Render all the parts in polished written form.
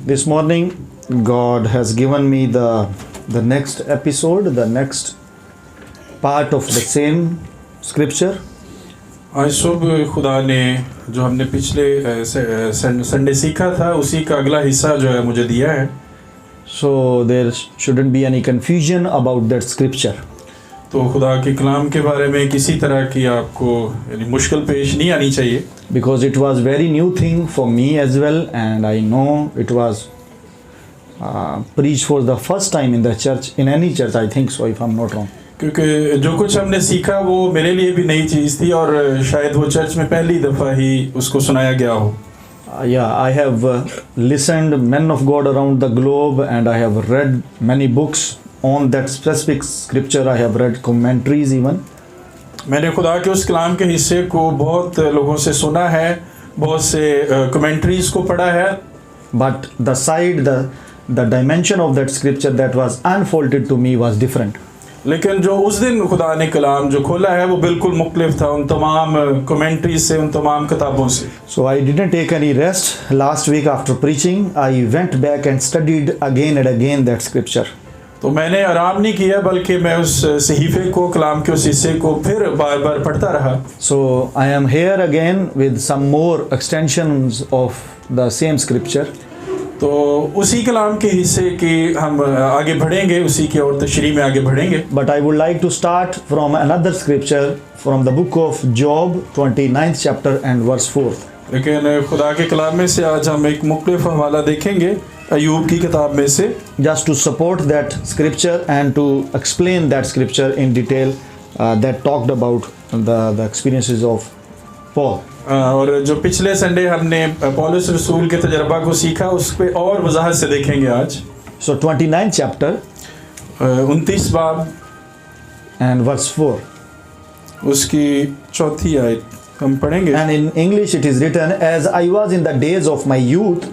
This morning, God has given me the next episode, the next part of the same scripture. आज सुबह खुदा ने जो हमने पिछले संडे सीखा था उसी का अगला हिस्सा जो है मुझे दिया है. So there shouldn't be any confusion about that scripture. तो खुदा के कलाम के बारे में किसी तरह की आपको यानी मुश्किल पेश नहीं आनी चाहिए. Because it was very new thing for me as well, and I know it was preached for the first time in the church, in any church I think so, if I'm not wrong. क्योंकि जो कुछ हमने सीखा वो मेरे लिए भी नई चीज़ थी और शायद वो चर्च में पहली दफ़ा ही उसको सुनाया गया हो. Yeah, I have listened men of God around the globe, and I have read many books on that specific scripture. I have read commentaries even. मैंने खुदा के उस कलाम के हिस्से को बहुत लोगों से सुना है, बहुत से कमेंट्रीज को पढ़ा है. But the side, the dimension of that scripture that was unfolded to me was different. लेकिन जो उस दिन खुदा ने कलाम जो खोला है वो बिल्कुल मुख्तलिफ था उन तमाम कमेंट्रीज से, उन तमाम किताबों से. So I didn't take any rest. Last week after preaching, I went back and studied again and again that scripture. तो मैंने आराम नहीं किया बल्कि मैं उस सहीफे को, कलाम के उस हिस्से को फिर बार बार पढ़ता रहा. So I am here again with some more extensions of the same scripture. तो उसी कलाम के हिस्से की हम आगे बढ़ेंगे, उसी की और तशरीह में आगे बढ़ेंगे. But I would like to start from another scripture from the book of Job, 29th chapter and verse 4. लेकिन खुदा के कलाम में से आज हम एक मुख्तलिफ हवाला देखेंगे अय्यूब की किताब में से. Just to support that scripture and to explain that scripture in detail, that talked about the experiences of Paul. और जो पिछले संडे हमने पौलुस रसूल के तजर्बा को सीखा उस पे और वजाहत से देखेंगे आज. So 29th chapter 29 बाब and verse 4. उसकी चौथी आयत हम पढ़ेंगे. And in English it is written, as I was in the days of my youth,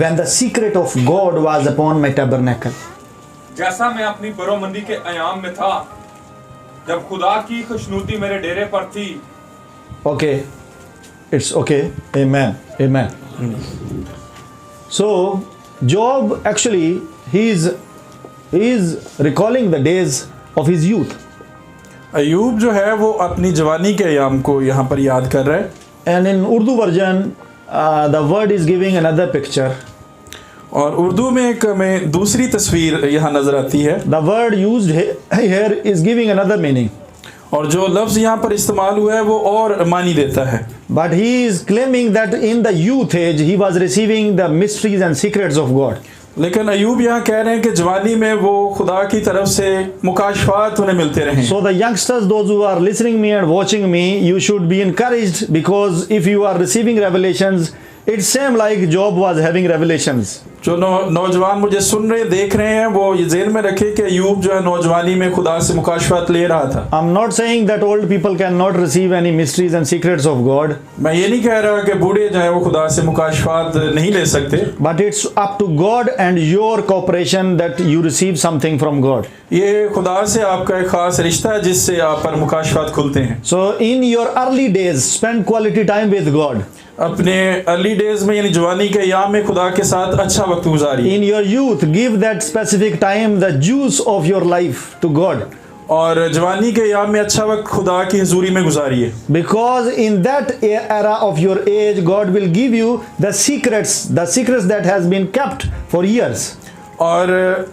when the secret of God was upon my tabernacle. जैसा मैं अपनी बरोमंदी के अयाम में था, जब खुदा की खुशनुदी मेरे डेरे पर थी. Okay, it's okay. Amen. Amen. So Job actually he is recalling the days of his youth. अय्यूब जो है वो अपनी जवानी के अयाम को यहाँ पर याद कर रहा है. And in Urdu version, the word is giving another picture. और उर्दू में एक हमें दूसरी तस्वीर यहाँ नजर आती है. The word used here is giving another meaning. और जो लफ्ज़ यहाँ पर इस्तेमाल हुआ है वो और मानी देता है. But he is claiming that in the youth age he was receiving the mysteries and secrets of God. लेकिन अय्यूब यहाँ कह रहे हैं कि जवानी में वो खुदा की तरफ से मुकाशफात उन्हें मिलते रहे. So the youngsters, those who are listening me and watching me, you should be encouraged, because if you are receiving revelations, it seems like Job was having revelations. जो नौजवान मुझे सुन रहे देख रहे हैं वो ये ज़हन में रखे कि अय्यूब जो है नौजवानी में खुदा से मुकाशफात ले रहा था. I'm not saying that old people cannot receive any mysteries and secrets of God. मैं ये नहीं कह रहा कि बूढ़े जो है वो खुदा से मुकाशफात नहीं ले सकते. But it's up to God and your cooperation that you receive something from God. ये खुदा से आपका एक खास रिश्ता है जिससे आप पर मुकाशफात खुलते हैं. So in your early days, spend quality time with God. अपने अर्ली डेज में यानी जवानी के अयाम में खुदा के साथ अच्छा वक्त गुजारिए. In your youth, give that specific time the juice of your life to God. और जवानी के अयाम में अच्छा वक्त खुदा की हुजूरी में गुजारिए. Because in that era of your age, God will give you the secrets that has been kept for years. और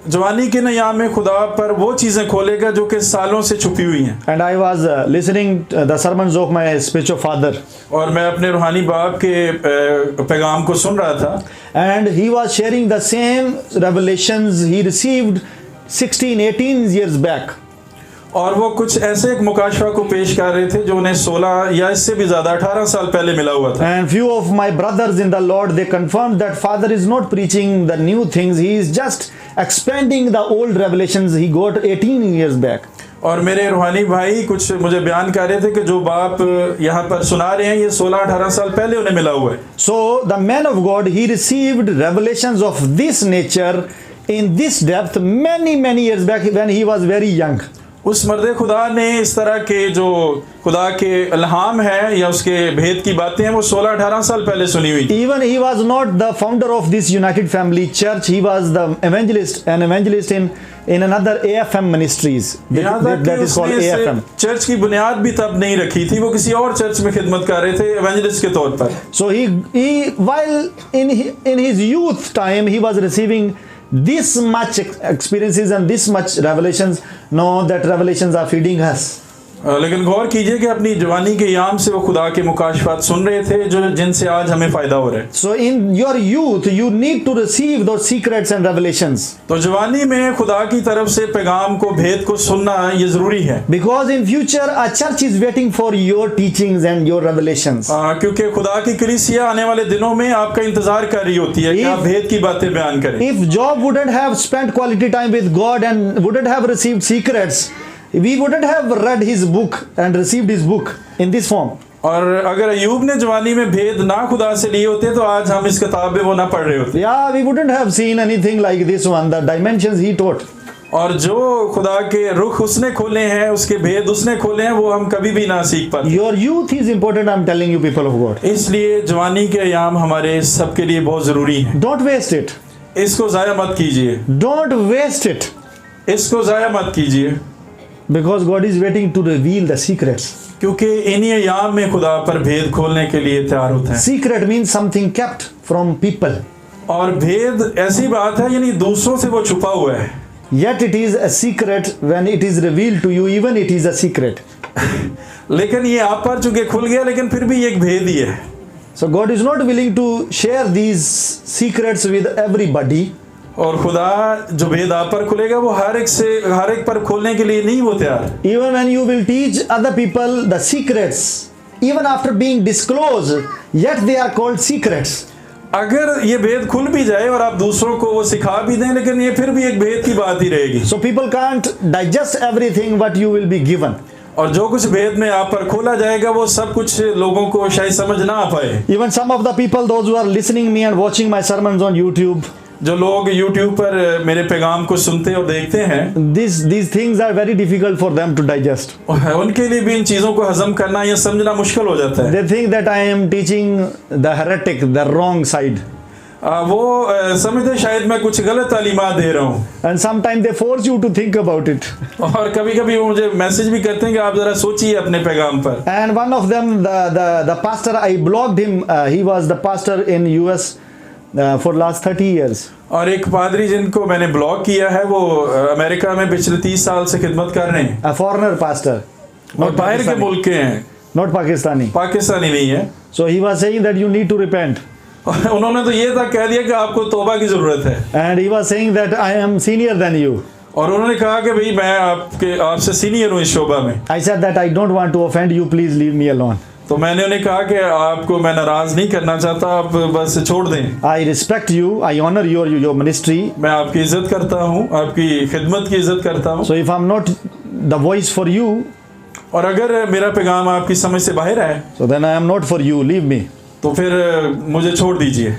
जवानी के अयाम में खुदा पर वो चीज़ें खोलेगा जो कि सालों से छुपी हुई हैं. And I was listening the sermons of my spiritual father. और मैं अपने रूहानी बाप के पैगाम को सुन रहा था. And he was sharing the same revelations he received 16-18 years back. और वो कुछ ऐसे एक मुकाशफा को पेश कर रहे थे जो उन्हें 16 या इससे भी ज़्यादा 18 साल पहले मिला हुआ था. And few of my brothers in the Lord, they confirmed that father is not preaching the new things, he is just expanding the old revelations he got 18 years back. और मेरे रूहानी भाई कुछ मुझे बयान कर रहे थे कि जो बाप यहाँ पर सुना रहे हैं ये 16-18 साल पहले उन्हें मिला हुआ है. So the man of God, he received revelations of this nature in this depth many years back when he was very young. उस मर्द खुदा ने इस तरह के जो खुदा के इल्हाम है या उसके भेद की बातें हैं वो 16-18 साल पहले सुनी हुई थी। Even he was not the founder of this United Family Church. He was the an evangelist in another AFM ministries. यहाँ तक That कि is called उसने इस AFM. चर्च की बुनियाद भी तब नहीं रखी थी, वो किसी और चर्च में खिदमत कर रहे थे एवेंजलिस्ट के तौर पर। So he while in his youth time he was receiving this much experiences and this much revelations. Now that revelations are feeding us. लेकिन गौर कीजिए कि अपनी जवानी के याम से वो खुदा के मुकाशफात सुन रहे थे जो जिनसे आज हमें फायदा हो रहा है। So in your youth you need to receive those secrets and revelations. तो जवानी में खुदा की तरफ से पैगाम को भेद को सुनना ये जरूरी है। Because in future a church is waiting for your teachings and your revelations. क्योंकि खुदा की कलीसिया आने वाले दिनों में आपका इंतजार कर रही होती है कि आप भेद की बातें बयान करें। If Job wouldn't have spent quality time with God and wouldn't have received secrets, we wouldn't have read his book and received his book in this form. और अगर अयूब ने जवानी में भेद ना खुदा से लिए होते तो आज हम इस किताब में वो ना पढ़ रहे होते। Yeah, we wouldn't have seen anything like this one, the dimensions he taught. और जो खुदा के रुख उसने खोले हैं, उसके भेद उसने खोले हैं, वो हम कभी भी ना सीख पाते। Your youth is important, I'm telling you, people of God. इसलिए जवानी के अयाम हमारे सबके लिए बहुत जरूरी हैं। Don't waste it. इसको जाया मत कीजिए। Don't waste it. इसको जाया मत कीजिए। Because God is waiting to reveal the secrets. क्योंकि इन्हीं अयाम में खुदा पर भेद खोलने के लिए तैयार होता है। Secret means something kept from people. और भेद ऐसी बात है यानी दूसरों से वो छुपा हुआ है। Yet it is a secret when it is revealed to you, even it is a secret. लेकिन ये आप पर चूंकि खुल गया लेकिन फिर भी एक भेद ही है। So God is not willing to share these secrets with everybody. और खुदा जो भेद आप पर खुलेगा वो हर एक पर खोलने के लिए नहीं वो तैयार। Even when you will teach other people the secrets, even after being disclosed, yet they are called secrets. अगर ये भेद खुल भी जाए और आप दूसरों को वो सिखा भी दें लेकिन ये फिर भी एक भेद की बात ही रहेगी। So people can't digest everything what you will be given. और जो कुछ भेद में आप पर खोला जाएगा वो सब कुछ लोगों को शायद समझ ना आ पाए। Even some of the people, those who are listening me and watching my sermons on YouTube, जो लोग YouTube पर मेरे पैगाम को सुनते और देखते हैं, these things are very difficult for them to digest. उनके लिए भी इन चीज़ों को हजम करना या समझना मुश्किल हो जाता है। They think that I am teaching the heretic, the wrong side. वो समझते शायद मैं कुछ गलत तालीमात दे रहा हूँ। And sometimes they force you to think about it. और कभी-कभी वो मुझे मैसेज भी करते हैं कि आप जरा सोचिए अपने पैगाम पर। And one of them, the pastor, I blocked him. He was the pastor in US for last 30 years. और एक पादरी जिनको मैंने ब्लॉक किया है वो अमेरिका में पिछले 30 साल से खिदमत कर रहे हैं। A foreigner pastor. और बाहर के मुल्क के हैं। Not Pakistani. पाकिस्तानी नहीं है। So he was saying that you need to repent. और उन्होंने तो ये तक कह दिया कि आपको तौबा की जरूरत है। And he was saying that I am senior than you. और उन्होंने कहा कि भाई मैं आपसे सीनियर हूँ इस शोबा में। I said that I don't want to offend you. Please leave me alone. तो मैंने उन्हें कहा कि आपको मैं नाराज नहीं करना चाहता, आप बस छोड़ दें। I respect you. I honor your ministry. मैं आपकी इज्जत करता हूँ, आपकी खिदमत की इज्जत करता हूँ। So if I'm not the voice for you, और अगर मेरा पैगाम आपकी समझ से बाहर है, so then I am not for you. Leave me. तो फिर मुझे छोड़ दीजिए।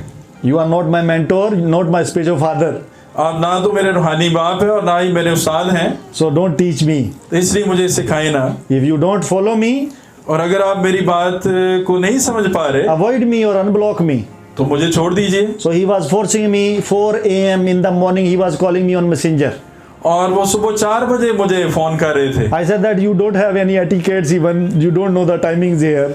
You are not my mentor, not my spiritual father. आप ना तो मेरे रूहानी बाप है और ना ही मेरे उस्ताद हैं। So don't teach me. इसलिए मुझे सिखाए ना। If you don't follow me, और अगर आप मेरी बात को नहीं समझ पा रहे, avoid me or unblock me. तो मुझे छोड़ दीजिए। So he was forcing me 4 a.m. in the morning. He was calling me on Messenger. और वो सुबह 4 बजे मुझे फोन कर रहे थे। I said that you don't have any etiquettes, even you don't know the timings here,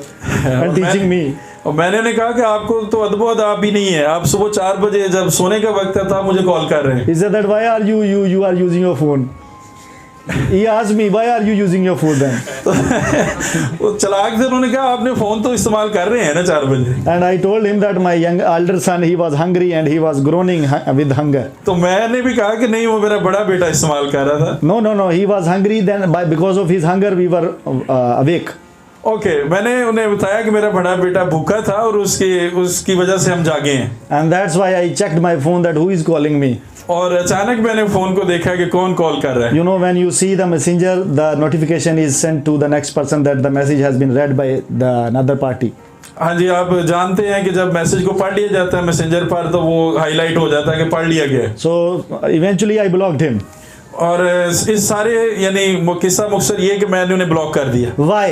and teaching me. और मैंने उन्हें कहा कि आपको तो अदबो अदाब भी नहीं है, आप सुबह 4 बजे जब सोने का वक्त था मुझे कॉल कर रहे हैं। He said that why are you are using your phone? He asked me why are you using your phone then? वो चलाक थे, उन्होंने कहा आपने फोन तो इस्तेमाल कर रहे हैं ना 4 बजे। And I told him that my young elder son, he was hungry and he was groaning with hunger. तो मैंने भी कहा कि नहीं, वो मेरा बड़ा बेटा इस्तेमाल कर रहा था। No, he was hungry. Then because of his hunger we were awake. Okay, मैंने उन्हें बताया कि मेरा बड़ा बेटा भूखा था और उसकी वजह से हम जागे हैं। And that's why I checked my phone that who is calling me. और अचानक मैंने फोन को देखा कि कौन कॉल कर रहा है। You know, when you see the messenger, the notification is sent to the next person that the message has been read by the another party. हाँ जी, आप जानते हैं कि जब मैसेज को पढ़ लिया जाता है मैसेंजर पर तो वो हाईलाइट हो जाता है कि पढ़ लिया गया। So eventually I blocked him. और इस सारे यानी किस्सा मुख्तसर ये कि मैंने उन्हें ब्लॉक कर दिया। Why?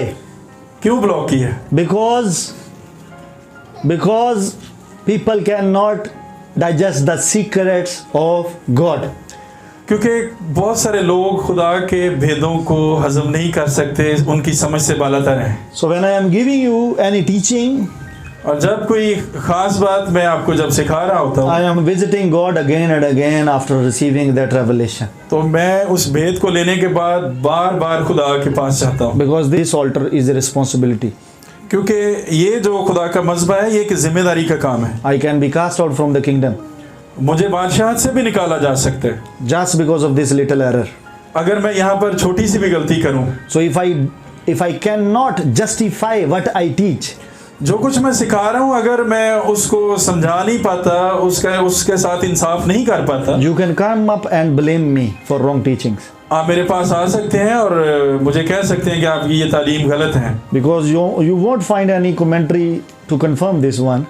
क्यों ब्लॉक किया? Because people cannot digest the secrets of God. क्योंकि बहुत सारे लोग खुदा के भेदों को हजम नहीं कर सकते, उनकी समझ से बालातर हैं। So when I am giving you any teaching, और जब कोई खास बात मैं आपको जब सिखा रहा होता हूँ, I am visiting God again and again after receiving that revelation. तो मैं उस भेद को लेने के बाद बार बार खुदा के पास जाता हूँ। Because this altar is a responsibility. क्योंकि ये जो खुदा का मज़बा है, ये एक जिम्मेदारी का काम है। I can be cast out from the kingdom मुझे बादशाहत से भी निकाला जा सकता है just because of this little error. अगर मैं यहाँ पर छोटी सी भी गलती करूँ। So if I cannot justify what I teach, जो कुछ मैं सिखा रहा हूँ अगर मैं उसको समझा नहीं पाता, उसके साथ इंसाफ नहीं कर पाता, you can come up and blame me for wrong teachings. आप मेरे पास आ सकते हैं और मुझे कह सकते हैं कि आपकी ये तालीम गलत है। Because you won't find any commentary to confirm this one.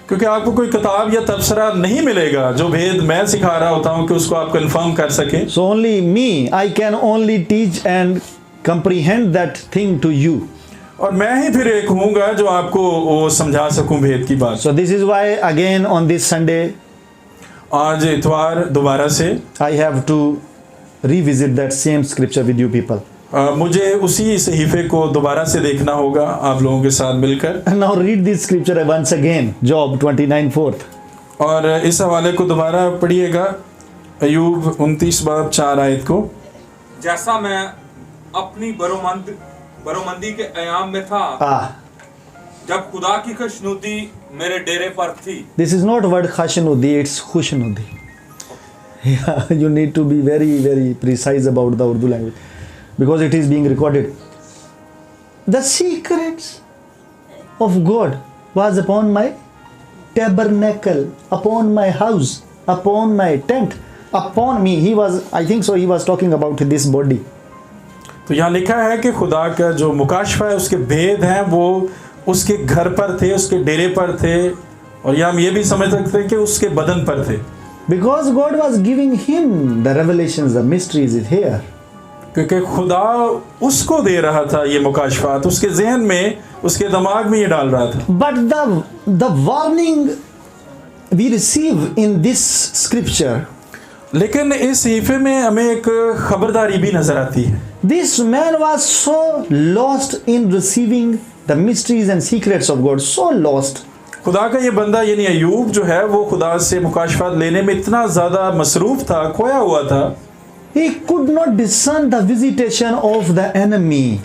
क्योंकि आपको कोई किताब या तबसरा नहीं मिलेगा जो भेद मैं सिखा रहा होता हूँ कि उसको आप कंफर्म कर सकें। So only me, I can only teach and comprehend that thing to you. और मैं ही फिर एक हूँगा जो आपको वो समझा सकूँ भेद की बात। So this is why again on this Sunday, आज इतवार दोबारा से I have to revisit that same scripture with you people. मुझे उसी सहीफे को दोबारा से देखना होगा आप लोगों के साथ मिलकर। And now read this scripture once again, Job 29:4. और इस हवाले को दोबारा पढ़िएगा, अय्यूब 29 बाब 4 आयत को। जैसा मैं अपनी बरोमंदी के अयाम में था, जब खुदा की खुशनुदी मेरे डेरे पर थी। This is not word khashnudi, it's khushnudi. Yeah, you need to be very, very precise about the Urdu language because it is being recorded. The secrets of God was upon my tabernacle, upon my house, upon my tent, upon me. I think so, he was talking about this body. तो यहाँ लिखा है कि खुदा का जो मुकाशफा है, उसके भेद हैं, वो उसके घर पर थे, उसके डेरे पर थे, और यहाँ हम ये भी समझ सकते हैं कि उसके बदन पर थे। Because God was giving him the revelations, the mysteries is here. क्योंकि खुदा उसको दे रहा था ये मुकाशफात, उसके जहन में, उसके दिमाग में ये डाल रहा था। But the warning we receive in this scripture, लेकिन इस सहीफे में हमें एक खबरदारी भी नजर आती है। this man was so lost in receiving the mysteries and secrets of God, so lost. खुदा का ये बंदा यानी अय्यूब जो है वो खुदा से मुकाशफात लेने में इतना ज़्यादा मसरूफ था, खोया हुआ था, He could not discern the visitation of the enemy.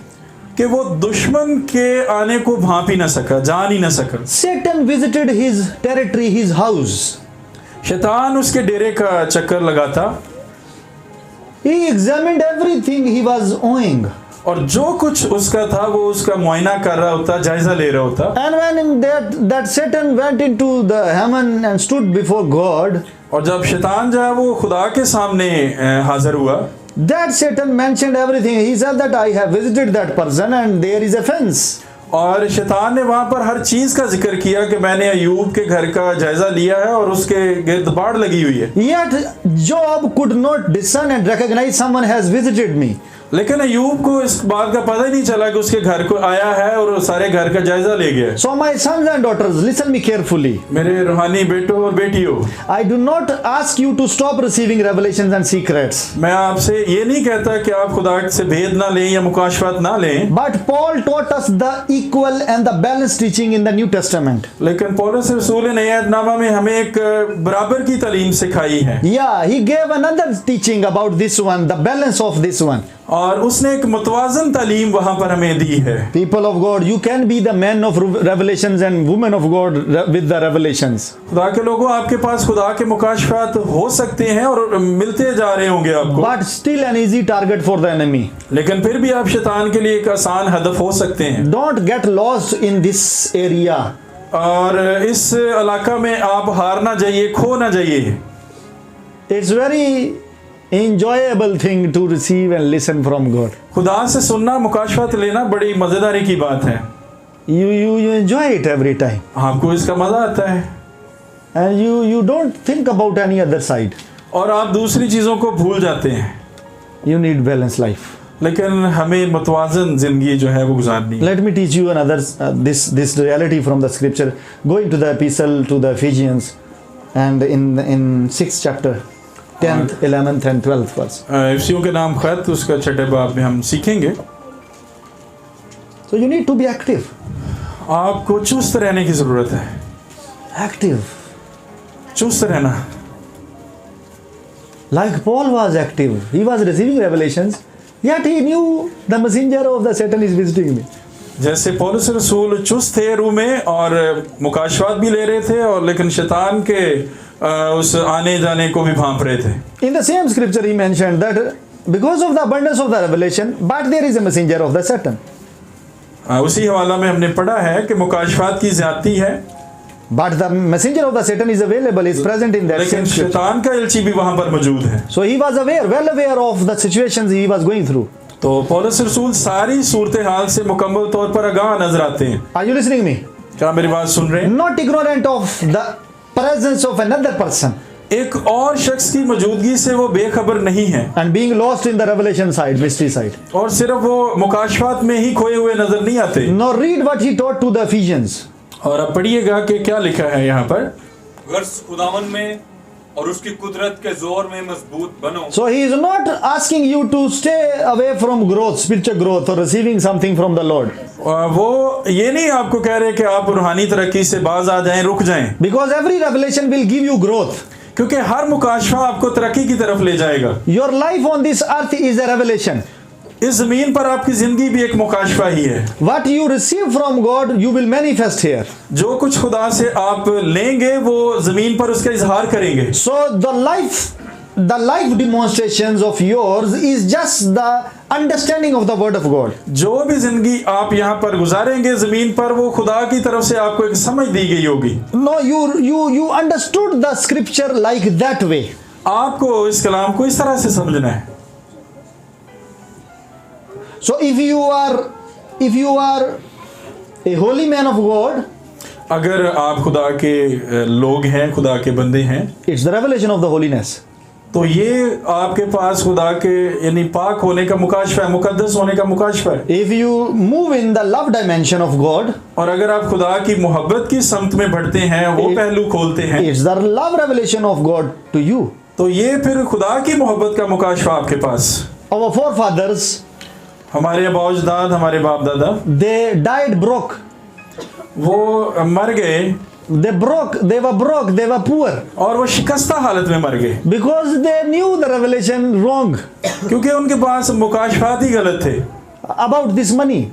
कि वो दुश्मन के आने को भांप ही ना सका, जान ही ना सका। Satan visited his territory, his house. शैतान उसके डेरे का चक्कर लगाता, He examined everything he was owing. और जो कुछ उसका था वो उसका मुआयना कर रहा होता, जायजा ले रहा होता। And when that Satan went into the heaven and stood before God, और जब शैतान जो है वो खुदा के सामने हाजिर हुआ, that Satan mentioned everything. He said that I have visited that person and there is a fence. और शैतान ने वहाँ पर हर चीज़ का जिक्र किया कि मैंने अय्यूब के घर का जायजा लिया है और उसके गिर्द बाड़ लगी हुई है। Yet Job could not discern and recognize someone has visited me. लेकिन अय्यूब को इस बात का पता ही नहीं चला कि उसके घर को आया है और सारे घर का जायजा ले गया। So my sons and daughters, listen me carefully. मेरे रूहानी बेटों और बेटियों, I do not ask you to stop receiving revelations and secrets. मैं आपसे ये नहीं कहता कि आप खुदा से भेद ना लें या मुकाशफात ना लें। But Paul taught us the equal and the balanced teaching in the New Testament. लेकिन पौलुस रसूल ने नयातनामा में हमें एक बराबर की तालीम सिखाई है। Yeah, he gave another teaching about this one, the balance of this one. और उसने एक मुतवाज़न तालीम वहाँ पर हमें दी है। People of God, you can be the men of revelations and women of God with the revelations. खुदा के लोगों, आपके पास खुदा के मुकाशफात हो सकते हैं और मिलते जा रहे होंगे आपको। But still an easy target for the enemy. लेकिन फिर भी आप शैतान के लिए एक आसान हदफ हो सकते हैं। Don't get lost in this area. और इस इलाका में आप हार ना जाइए, खो ना जाइए। It's very enjoyable thing to receive and listen from God. खुदा से सुनना, मुकाशफात लेना बड़ी मजेदारी की बात है। You enjoy it every time. आपको इसका मजा आता है And you don't think about any other side. और आप दूसरी चीजों को भूल जाते हैं। You need balanced life. लेकिन हमें मुतवाज़न ज़िंदगी जो है वो गुजारनी है। Let me teach you another this reality from the scripture. Going to the epistle to the Ephesians, and in 6th chapter, 10th, 11th and 12th verse. इफ्सियों के नाम खत उसका 6ठे बाब में हम सीखेंगे। So you need to be active. आपको चुस्त रहने की ज़रूरत है। Active. चुस्त रहना। Like Paul was active. He was receiving revelations, yet he knew the messenger of the Satan is visiting me. जैसे पौलुस रसूल चुस्त थे रूह में और मुकाशवात भी ले रहे थे और लेकिन शैतान के उस आने जाने को भी भांप रहे थे। In the same scripture he mentioned that because of the abundance of the revelation, but there is a messenger of the Satan. उसी हवाला में हमने पढ़ा है कि मुकाशवात की ज़्यादती है, But the messenger of the Satan is available, is present in that लेकिन same scripture. शैतान का एलची भी वहां पर मौजूद है। So he was well aware of the situations he was going through. तो पौलुस रसूल सारी सूरत हाल से मुकम्मल तौर पर आगाह नजर आते हैं। Are you listening me? क्या मेरी बात सुन रहे हैं? Not ignorant of the presence of another person एक और शख्स की मौजूदगी से वो बेखबर नहीं है and being lost in the revelation side, mystery side. और सिर्फ वो मुकाशवात में ही खोए हुए नजर नहीं आते। Now read what he taught to the Ephesians. और अब पढ़िएगा कि क्या लिखा है यहाँ पर। गर्स खुदावन में और उसकी कुदरत के जोर में मजबूत बनो। So he is not asking you to stay away from growth, spiritual growth or receiving something from the Lord. वो ये नहीं आपको कह रहे कि आप रूहानी तरक्की से बाज आ जाएं, रुक जाएं, Because every revelation will give you growth. क्योंकि हर मुकाशवा आपको तरक्की की तरफ ले जाएगा। Your life on this earth is a revelation. इस जमीन पर आपकी जिंदगी भी एक मुकाशवा ही है। What you receive from God, you will manifest here. जो कुछ खुदा से आप लेंगे वो जमीन पर उसका इजहार करेंगे। So the life demonstrations of yours is just the understanding of the word of God. जो भी जिंदगी आप यहाँ पर गुजारेंगे जमीन पर वो खुदा की तरफ से आपको एक समझ दी गई होगी। No, you understood the scripture like that way. आपको इस कलाम को इस तरह से समझना है। So if you are a holy man of God, अगर आप खुदा के लोग हैं, खुदा के बंदे हैं, it's the revelation of the holiness. तो ये आपके पास खुदा के यानी पाक होने का मुकाशफा है, मुकद्दस होने का मुकाशफा है। If you move in the love dimension of God, और अगर आप खुदा की मोहब्बत की समत में बढ़ते हैं, वो पहलू खोलते हैं, it's the love revelation of God to you. तो ये फिर खुदा की मोहब्बत का मुकाशफा आपके पास। Our forefathers, हमारे अबाउजदाद, हमारे बाप दादा, they died broke. वो मर गए, They were broke, they were poor. और वो शिकस्ता हालत में मर गए, Because they knew the revelation wrong क्योंकि उनके पास मुकाशफात ही गलत थे। about this money.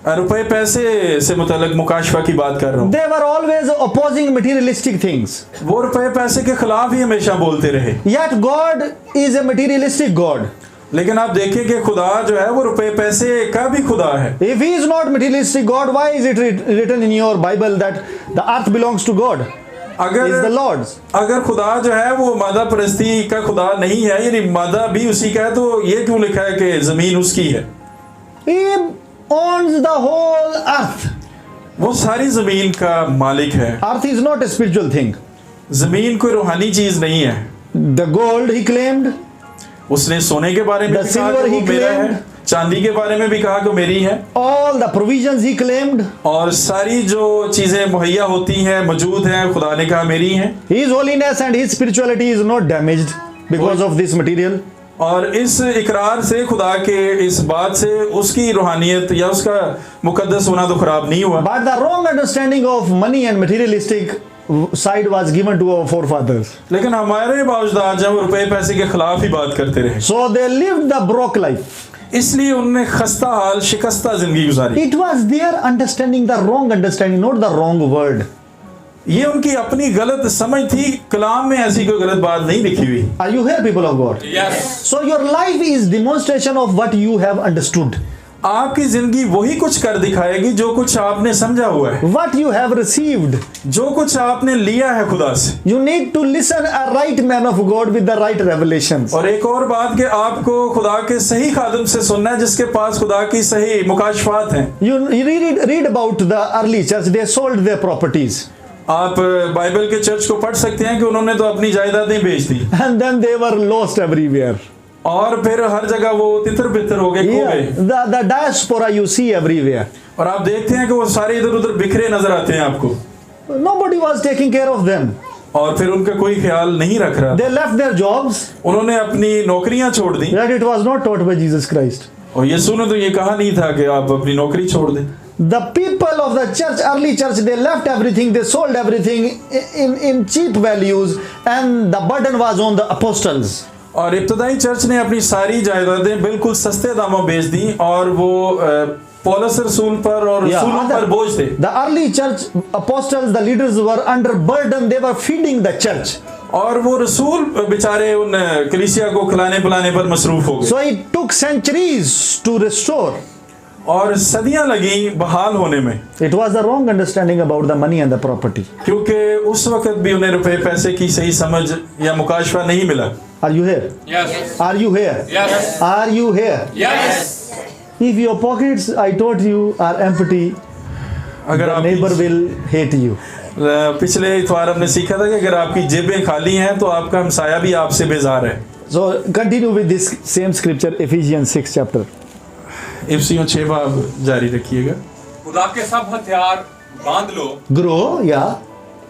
रुपए पैसे से मुतल्लिक मुकाशफा की बात कर रहा हूँ। They were always opposing materialistic things. वो रुपए पैसे के खिलाफ ही हमेशा बोलते रहे। Yet God is a materialistic God. लेकिन आप देखें कि खुदा जो है वो रुपए पैसे का भी खुदा है। If he is not materialistic God, why is it written in your Bible that the earth belongs to God? Is the Lord's. अगर खुदा जो है वो मादा परस्ती का खुदा नहीं है, यानी मादा भी उसी का है, तो ये क्यों लिखा है कि जमीन उसकी है? He owns the whole earth. वो सारी जमीन का मालिक है। Earth is not a spiritual thing. जमीन कोई रूहानी चीज नहीं है। The gold he claimed. उसने सोने के बारे में The भी कहा silver कि वो he मेरा है, claimed. चांदी के बारे में भी कहा कि मेरी है, All the provisions he claimed. और सारी जो चीजें मुहैया होती हैं, मौजूद हैं, खुदा ने कहा मेरी हैं। His holiness and his spirituality is not damaged because of this material. और इस इकरार से, खुदा के इस बात से उसकी रूहानियत या उसका मुकद्दस होना तो खराब नहीं हुआ। But the wrong understanding of money and materialistic side was given to our forefathers. लेकिन हमारे बावजदाद जब रुपए पैसे के खिलाफ ही बात करते रहे, So they lived the broke life. इसलिए उन्होंने खस्ता हाल, शिकस्ता जिंदगी गुजारी। It was their understanding, the wrong understanding, not the wrong word. ये उनकी अपनी गलत समझ थी, कलाम में ऐसी कोई गलत बात नहीं लिखी हुई। Are you here, people of God? Yes. So your life is demonstration of what you have understood, आपकी जिंदगी वही कुछ कर दिखाएगी जो कुछ आपने समझा हुआ है, what you have received. जो कुछ आपने लिया है खुदा से। You need to listen a right man of God with the right revelations. और एक और बात कि आपको खुदा के सही खादम से सुनना है, जिसके पास खुदा की सही मुकाशफात हैं। You read about the early church. They sold their properties. आप बाइबल के चर्च को पढ़ सकते हैं कि उन्होंने तो अपनी जायदादें बेच दी, And then they were lost everywhere. और फिर हर जगह वो तितर बितर हो गए, खो Yeah, गए। the diaspora you see everywhere. और आप देखते हैं कि वो सारे इधर उधर बिखरे नजर आते हैं आपको, Nobody was taking care of them. और फिर उनका कोई ख्याल नहीं रख रहा। They left their jobs. उन्होंने अपनी नौकरियां छोड़ दी, That it was not taught by Jesus Christ. और यीशु ने तो ये कहा नहीं था कि आप अपनी नौकरी छोड़ दें। The people of the church, early church, they left everything, they sold everything in cheap values, and the burden was on the apostles. और इब्तदाई चर्च ने अपनी सारी जायदादें बिल्कुल सस्ते दामों बेच दी, और वो पौलुस रसूल पर और रसूलों पर बोझ थे। The early church apostles, the leaders were under burden, they were feeding the church. और वो रसूल बेचारे उन कलीसिया को खिलाने पिलाने पर मसरूफ हो गए, So it took centuries to restore. और सदियां लगी बहाल होने में, It was the wrong understanding about the money and the property. क्योंकि उस वक्त भी उन्हें रुपए पैसे की सही समझ या मुकाशफा नहीं मिला। Are you here? Yes. Are you here? Yes. Are you here? Yes. If your pockets, I told you, are empty, अगर the आपकी neighbor will hate you. पिछले इतवार हमने सीखा था कि अगर आपकी जेबें खाली हैं तो आपका हमसाया भी आपसे बेजार है। So continue with this same scripture, Ephesians 6 chapter. इफ्सियों 6 बाब जारी रखिएगा। खुदा के सब हथियार बांध लो Grow, yeah.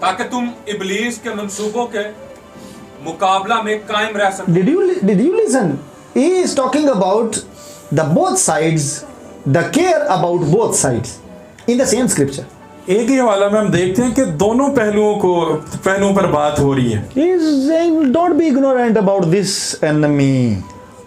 ताकि तुम इब्लीस के मंसूबों के मुकाबला में कायम रह सको। Did you listen? He is talking about the both sides, the care about both sides in the same scripture. एक ही हवाला में हम देखते हैं कि दोनों पहलुओं पर बात हो रही है। He is saying, don't be ignorant about this enemy.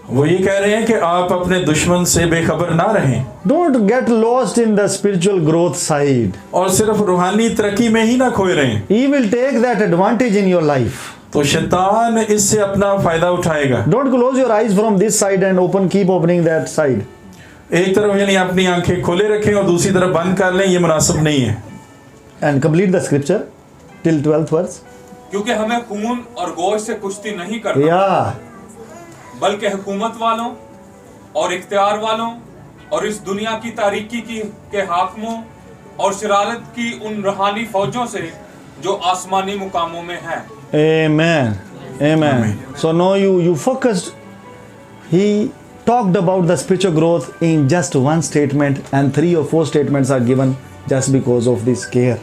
वो ये कह रहे हैं कि आप अपने दुश्मन से बेखबर ना रहें, Don't get lost in the spiritual growth side. और सिर्फ रूहानी तरक्की में ही ना खोए रहें। He will take that advantage in your life. तो शैतान इससे अपना फायदा उठाएगा। Don't close your eyes from this side and keep opening that side. एक तरफ यानी अपनी आंखें खोले रखें और दूसरी तरफ बंद कर लें, ये मुनासिब नहीं है। And complete the scripture till 12th verse. क्योंकि हमें खून और गोश्त से कुश्ती नहीं करना, Yeah. बल्कि हुकूमत वालों और इख्तियार वालों और इस दुनिया की तारीकी के हाकिमों और शरारत की उन रूहानी फौजों से जो आसमानी मुकामों में हैं। Amen. Amen. So now you focused. He talked about the spiritual growth in just one statement, and 3 or 4 statements are given just because of this care.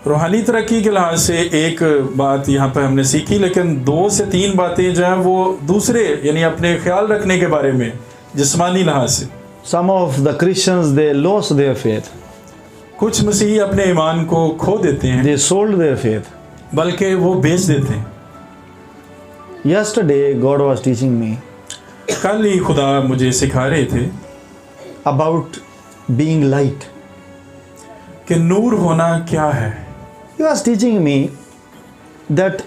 रूहानी तरक्की के लिहाज से एक बात यहाँ पर हमने सीखी, लेकिन 2 से 3 बातें जो हैं वो दूसरे यानी अपने ख्याल रखने के बारे में जिस्मानी लिहाज से। Some of the Christians, they lost their faith. कुछ मसीही अपने ईमान को खो देते हैं, They sold their faith. बल्कि वो बेच देते हैं। Yesterday, God was teaching me कल ही खुदा मुझे सिखा रहे थे about being light. कि नूर होना क्या है। He was teaching me that,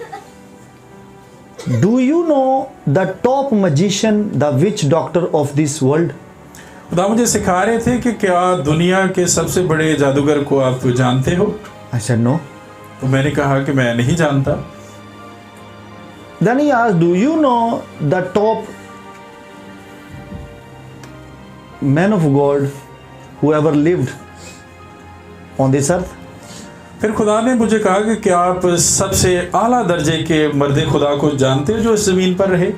do you know the top magician, the witch doctor of this world? खुदा मुझे सिखा रहे थे कि क्या दुनिया के सबसे बड़े जादूगर को आप तो जानते हो? I said no. तो मैंने कहा कि मैं नहीं जानता। Then he asked, do you know the top man of God who ever lived on this earth? फिर खुदा ने मुझे कहा कि क्या आप सबसे आला दर्जे के मर्द खुदा को जानते हो जो इस ज़मीन पर रहे?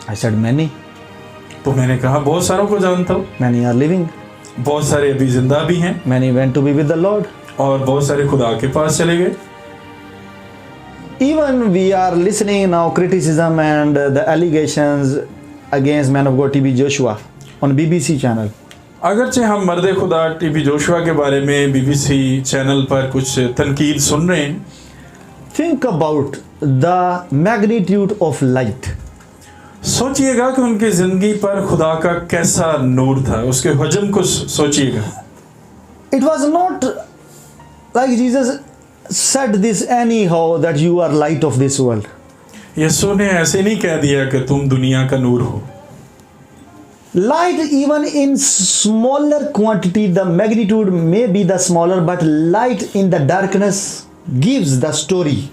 I said many. तो मैंने कहा बहुत सारों को जानता हूँ, Many are living. बहुत सारे अभी जिंदा भी हैं, Many went to be with the Lord. और बहुत सारे खुदा के पास चले गए। Even we are listening now criticism and the allegations against man of God TB Joshua on BBC channel. अगरचे हम मर्द खुदा टीबी जोशुआ के बारे में बीबीसी चैनल पर कुछ तनकीद सुन रहे हैं। Think about the magnitude of light. सोचिएगा कि उनकी जिंदगी पर खुदा का कैसा नूर था, उसके हजम को सोचिएगा। It was not like Jesus said this anyhow that you are light of this world. यीशु ने ऐसे नहीं कह दिया कि तुम दुनिया का नूर हो। Light, even in smaller quantity, the magnitude may be the smaller, but light in the darkness gives the story.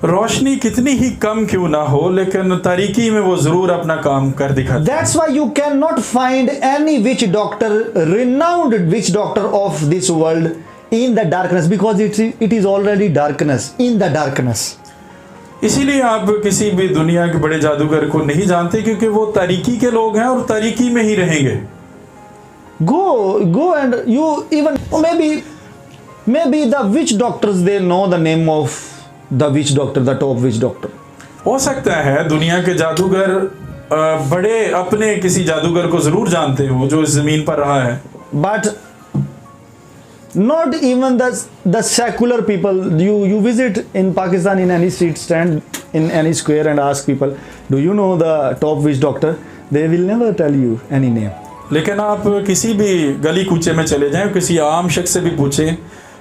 रोशनी कितनी ही कम क्यों ना हो, लेकिन तारीकी में वो जरूर अपना काम कर दिखाता। That's why you cannot find any witch doctor, renowned witch doctor of this world in the darkness, because it is already darkness, in the darkness. इसीलिए आप किसी भी दुनिया के बड़े जादूगर को नहीं जानते, क्योंकि वो तारीकी के लोग हैं और तारीकी में ही रहेंगे। Go and you even maybe the witch doctors, they know the name of the witch doctor, the top witch doctor. हो सकता है दुनिया के जादूगर बड़े अपने किसी जादूगर को जरूर जानते हो जो इस जमीन पर रहा है, But not even the secular people. You visit in Pakistan in any street stand, in any square, and ask people, do you know the top witch doctor? They will never tell you any name. लेकिन आप किसी भी गली कूचे में चले जाएं, किसी आम शख्स से भी पूछें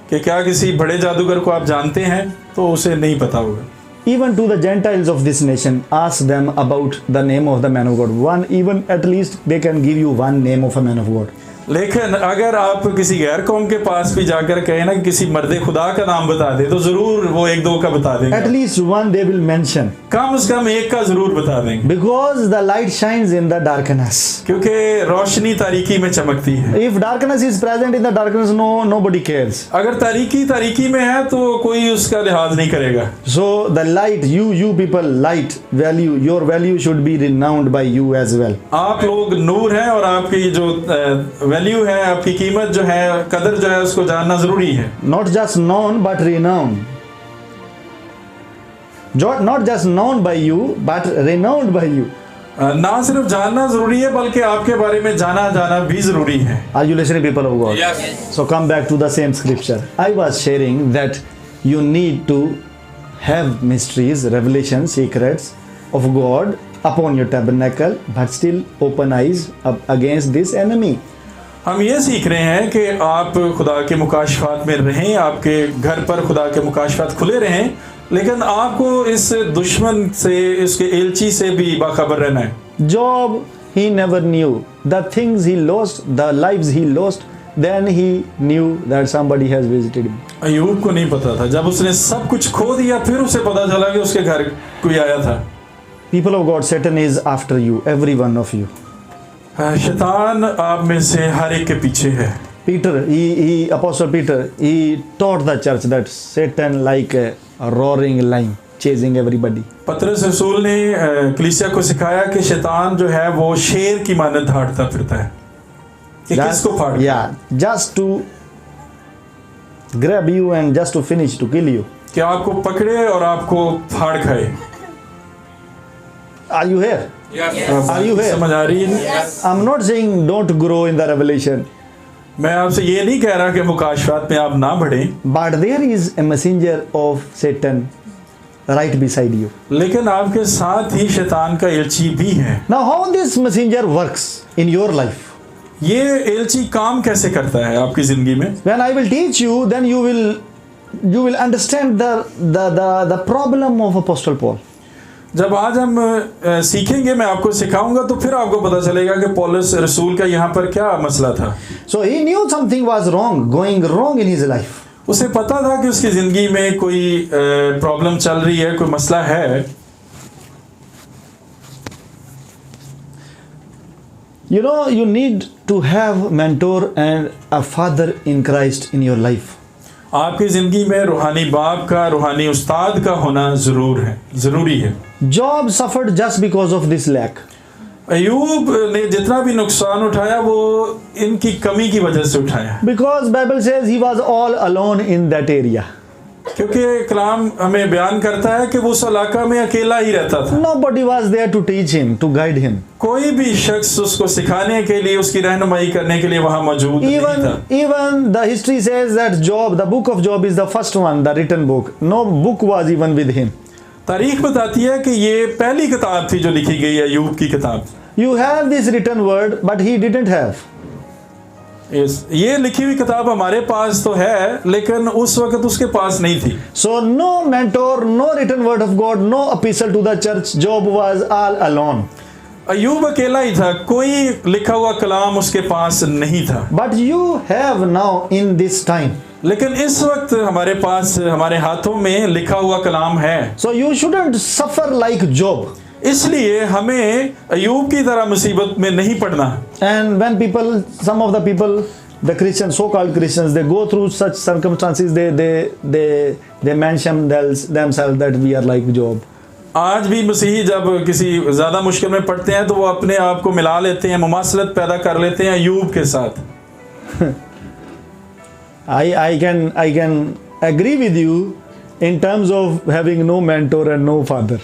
कि क्या किसी बड़े जादूगर को आप जानते हैं, तो उसे नहीं पता होगा। Even to the Gentiles of this nation, ask them about the name of the man of God. Even at least they can give you one name of a man of God. लेकिन अगर आप किसी गैर कौम के पास भी जाकर कहें ना कि किसी मर्दे खुदा का नाम बता दे, तो जरूर वो एक दो का बता देंगे। At least one they will mention. कम से कम एक का जरूर बता देंगे। Because the light shines in the darkness. क्योंकि रोशनी तारीकी में चमकती है। If darkness is present in the darkness, nobody cares. अगर तारीकी में है तो कोई उसका लिहाज नहीं करेगा। So the light, you people, light value, your value should be renowned by you as well. आप लोग नूर हैं और आपकी जो वैल्यू है, आपकी कीमत जो है, कदर जो है, उसको जानना जरूरी है। Not just known but renowned. Not just known by you but renowned by you. ना सिर्फ जानना जरूरी है बल्कि आपके बारे में जाना भी जरूरी है। Are you listening, people of God? Yes. So come back to the same scripture. I was sharing that you need to have mysteries, revelation, secrets of God upon your tabernacle, but still open eyes up against this enemy. हम ये सीख रहे हैं कि आप खुदा के मुकाशफात में रहें, आपके घर पर खुदा के मुकाशफात खुले रहें, लेकिन आपको इस दुश्मन से, इसके एलची से भी बाखबर रहना है। Job, he never knew the things he lost, the lives he lost, then he knew that somebody has visited him. अय्यूब को नहीं पता था, जब उसने सब कुछ खो दिया फिर उसे पता चला कि उसके घर कोई आया था। People of God, Satan is after you, every one of you. शैतान आप में से हर एक के पीछे है। Peter, Apostle Peter, he taught the church that Satan like a roaring lion chasing everybody. पतरस रसूल ने कलीसिया को सिखाया कि शैतान जो है वो शेर की मानद दहाड़ता फिरता है कि किसको फाड़। Yeah, just to grab you and just to finish, to kill you. कि आपको पकड़े और आपको फाड़ खाए। Are you here? Yes. Are you here? समझ आ रही है? I'm not saying don't grow in the revelation, मैं आपसे ये नहीं कह रहा कि मुकाशफात में आप ना बढ़ें, but there is a messenger of Satan right beside you. लेकिन आपके साथ ही शैतान का एलची भी है। Now, how this messenger works in your life? ये एलची काम कैसे करता है आपकी जिंदगी में? When I will teach you, then you will understand the problem of Apostle Paul. जब आज हम सीखेंगे, मैं आपको सिखाऊंगा, तो फिर आपको पता चलेगा कि पौलुस रसूल का यहाँ पर क्या मसला था। So he knew something was going wrong in his life. उसे पता था कि उसकी जिंदगी में कोई प्रॉब्लम चल रही है, कोई मसला है। You know, you need to have mentor and a father in Christ in your life. आपकी जिंदगी में रूहानी बाप का, रूहानी उस्ताद का होना जरूरी है। Job suffered just because of this lack. अय्यूब ने जितना भी नुकसान उठाया वो इनकी कमी की वजह से उठाया, Because Bible says he was all alone in that area. क्योंकि कलाम हमें बयान करता है कि वो उस इलाका में अकेला ही रहता था। Nobody was there to teach him, to guide him. कोई भी शख्स उसको सिखाने के लिए, उसकी रहनुमाई करने के लिए वहां मौजूद नहीं था। Even the history says that Job, the book of Job is the first one, the written book. No book was even with him. तारीख बताती है कि ये पहली किताब थी जो लिखी गई है, अय्यूब की किताब। You have this written word, but he didn't have. ये लिखी हुई किताब हमारे पास तो है, लेकिन उस वक्त उसके पास नहीं थी। So no mentor, no written word of God, no epistle to the church. Job was all alone. अय्यूब अकेला ही था, कोई लिखा हुआ कलाम उसके पास नहीं था। But you have now in this time. लेकिन इस वक्त हमारे पास, हमारे हाथों में लिखा हुआ कलाम है। So you shouldn't suffer like Job. इसलिए हमें अय्यूब की तरह मुसीबत में नहीं पड़ना। And when people, some of the people, the Christians, so-called Christians, they go through such circumstances, they mention themselves that we are like Job. आज भी मसीही जब किसी ज़्यादा मुश्किल में पड़ते हैं तो वो अपने आप को मिला लेते हैं, मुमासलत पैदा कर लेते हैं अय्यूब के साथ। I can agree with you in terms of having no mentor and no father.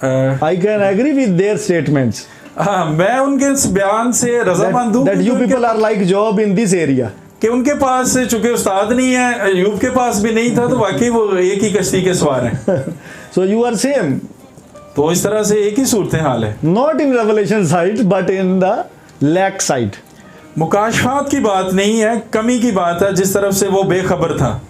I can agree with their statements हाँ, मैं उनके इस बयान से रजामंद हूँ that you people are like Job in this area. कि उनके पास चूंकि उस्ताद नहीं है, अय्यूब के पास भी नहीं था, तो वाकई वो एक ही कश्ती के सवार हैं। So you are same, तो इस तरह से एक ही सूरत हाल है। not in revelation side but in the lack side. मुकाशफात की बात नहीं है, कमी की बात है जिस तरफ से वो बेखबर था।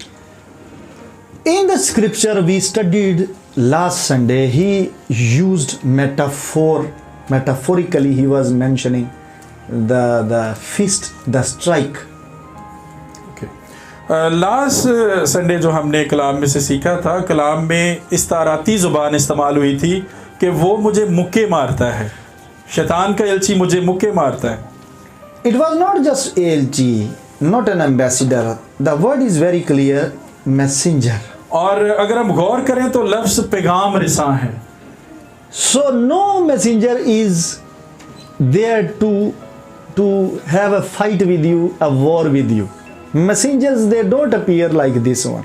In the scripture we studied last Sunday, he used metaphorically he was mentioning the fist, the strike. Last Sunday जो हमने कलाम में से सीखा था, कलाम में इस्ताराती ज़ुबान इस्तेमाल हुई थी कि वो मुझे मुक्के मारता है, शैतान का एलची मुझे मुक्के मारता है। It was not just ALG, not an ambassador. The word is very clear, messenger. और अगर हम गौर करें तो लफ्ज़ पैगाम रिसा है। So no messenger is there to have a fight with you, a war with you. Messengers, they don't appear like this one.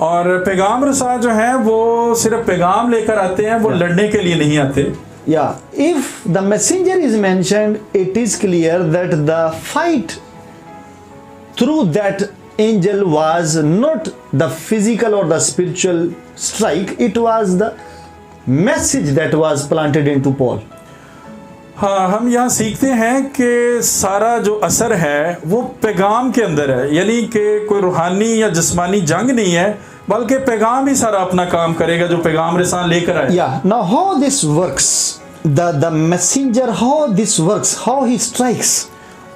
और पैगाम रसा जो है वो सिर्फ पैगाम लेकर आते हैं, वो लड़ने के लिए नहीं आते। Yeah, if the messenger is mentioned, it is clear that the fight through that angel was not the physical or the spiritual strike, it was the message that was planted into Paul. हाँ, हम यहाँ सीखते हैं कि सारा जो असर है वो पैगाम के अंदर है, यानी कि कोई रूहानी या जिस्मानी जंग नहीं है, बल्कि पैगाम ही सारा अपना काम करेगा जो पैगाम रिसान लेकर आए। Yeah, now how this works, the messenger, how this works, how he strikes.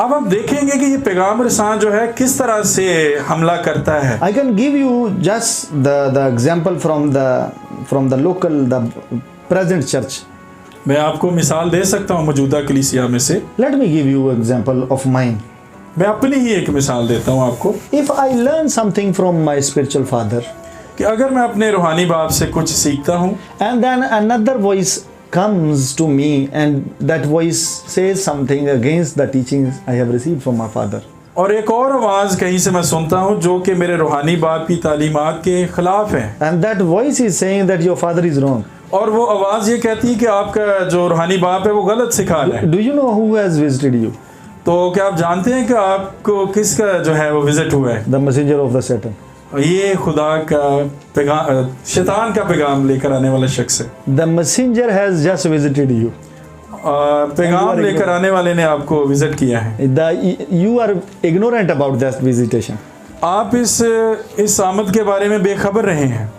अब हम देखेंगे कि ये पैगाम रिसान जो है किस तरह से हमला करता है। I can give you just the example from the local, the present church. मैं आपको मिसाल दे सकता हूँ मौजूदा कलीसिया में से। Let me give you example of mine. मैं अपनी ही एक मिसाल देता हूँ आपको If I learn something from my spiritual father, कि अगर मैं अपने रूहानी बाप से कुछ सीखता हूँ and then another voice comes to me and that voice says something against the teachings I have received from my father, और एक और आवाज़ कहीं से मैं सुनता हूँ जो कि मेरे रूहानी बाप की तालीमात के खिलाफ है, and that voice is saying that your father is wrong, और वो आवाज़ ये कहती है कि आपका जो रूहानी बाप है वो गलत सिखा रहा है। do you know who has visited you? तो क्या आप जानते हैं कि आपको किसका जो है वो विजिट हुआ है? The messenger of the Satan. ये खुदा का पैगाम, शैतान का पैगाम लेकर आने वाला शख्स है। The messenger has just visited you. पैगाम लेकर आने वाले ने आपको विजिट किया है। You are ignorant about that visitation. आप इस आमद के बारे में बेखबर रहे हैं।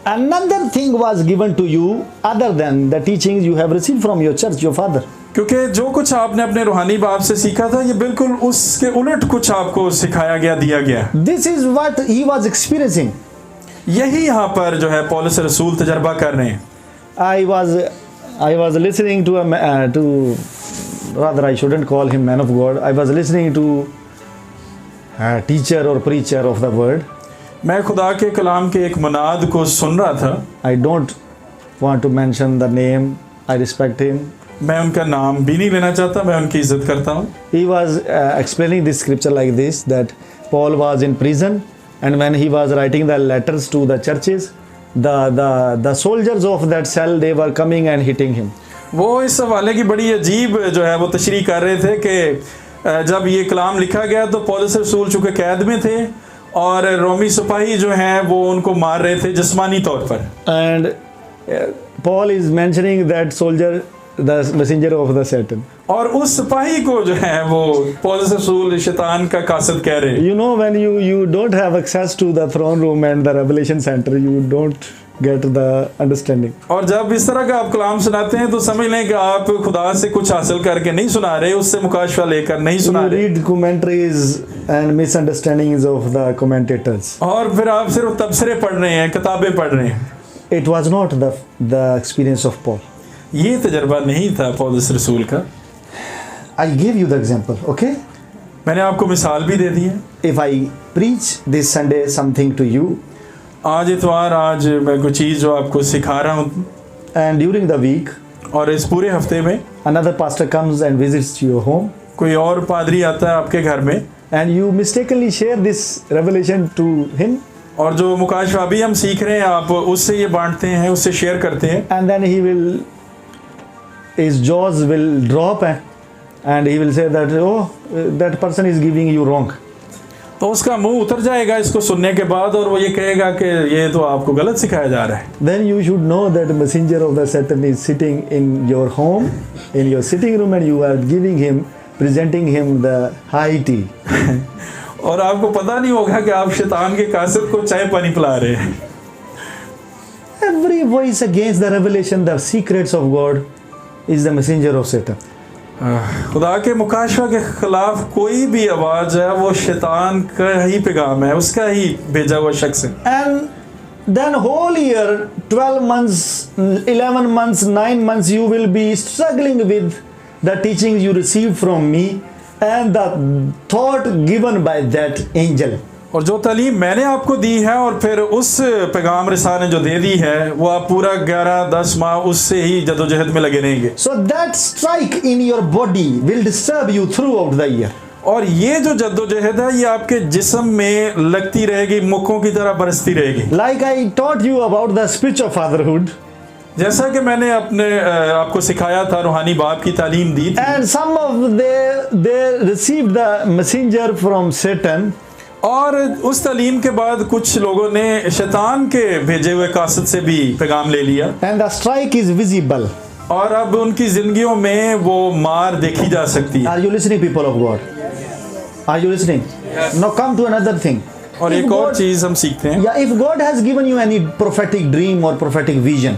Another thing was given to you other than the teachings you have received from your church, your father. क्योंकि जो कुछ आपने अपने रूहानी बाप से सीखा था ये बिल्कुल उसके उलट कुछ आपको सिखाया गया, दिया गया। This is what he was experiencing. यही यहाँ पर जो है पौलुस रसूल तजर्बा कर रहे हैं। I was listening to rather I shouldn't call him man of God. I was listening to a teacher or preacher of the word. मैं खुदा के कलाम के एक मुनाद को सुन रहा था। I don't want to mention the name. I respect him. मैं उनका नाम भी नहीं लेना चाहता, मैं उनकी इज्जत करता हूँ। He was explaining this scripture like this, that Paul was in prison and when he was writing the letters to the churches, the soldiers of that cell, they were coming and hitting him. वो इस हवाले की बड़ी अजीब जो है वो तशरीह कर रहे थे कि जब ये कलाम लिखा गया तो पौलुस रसूल चूँकि कैद में थे और रोमी सिपाही जो हैं वो उनको मार रहे थे जिस्मानी तौर पर। And Paul is mentioning that soldier, the messenger of the Satan. और उस सिपाही को जो है वो पौलुस रसूल शैतान का कासिद कह रहे हैं। You know, when you don't have access to the throne room and the revelation center, you don't get the understanding. और जब इस तरह का आप कलाम सुनाते हैं तो समझ लें कि आप खुदा से कुछ हासिल करके नहीं सुना रहे, उससे मुकाशफा लेकर नहीं सुना You रहे। read commentaries and misunderstandings of the commentators. और फिर आप सिर्फ तबसरे पढ़ रहे हैं, किताबें पढ़ रहे हैं। It was not the experience of Paul. ये तजर्बा नहीं था पौलुस रसूल का। I give you the example, okay? मैंने आपको मिसाल भी दे दी है। If I preach this Sunday something to you, आज इतवार, आज मैं कुछ चीज़ जो आपको सिखा रहा हूँ, and during the week और इस पूरे हफ्ते में another pastor comes and visits your home, कोई और पादरी आता है आपके घर में, and you mistakenly share this revelation to him, और जो मुकाशवाबी हम सीख रहे हैं आप उससे ये बांटते हैं, उससे शेयर करते हैं, and then his jaws will drop and he will say that, oh, that person is giving you wrong. तो उसका मुंह उतर जाएगा इसको सुनने के बाद, और वो ये कहेगा कि ये तो आपको गलत सिखाया जा रहा है। Then you should know that the messenger of the Satan is sitting in your home, in your sitting room, and you are giving him, presenting him the high tea. और आपको पता नहीं होगा कि आप शैतान के कासिद को चाय पानी पिला रहे हैं। Every voice against the revelation, the secrets of God, is the messenger of Satan. खुदा के मुकाशवा के खिलाफ कोई भी आवाज है वो शैतान का ही पैगाम है, उसका ही भेजा हुआ शख्स है। And then whole year, 12 months, 11 months, 9 months, you will be struggling with the teachings you received from me and the thought given by that angel. और जो तालीम मैंने आपको दी है और फिर उस पैगाम रिसा ने जो दे दी है, वो आप पूरा 11-10 माह उससे ही जदोजहद में लगे रहेंगे। So that strike in your body will disturb you throughout the year. और ये जो जद्दोजहद है ये आपके जिस्म में लगती रहेगी, मुक्कों की तरह बरसती रहेगी। Like I taught you about the spiritual fatherhood, जैसा कि मैंने आपको सिखाया था, रूहानी बाप की तालीम दी थी, and some of they received the messenger from Satan, और उस तालीम के बाद कुछ लोगों ने शैतान के भेजे हुए कासिद से भी पैगाम ले लिया, and the strike is visible. और अब उनकी जिंदगियों में वो मार देखी जा सकती है। Are you listening, people of God? Are you listening? Now come to another thing. और If एक और God- चीज हम सीखते हैं, Yeah, if God has given you any prophetic dream or prophetic vision,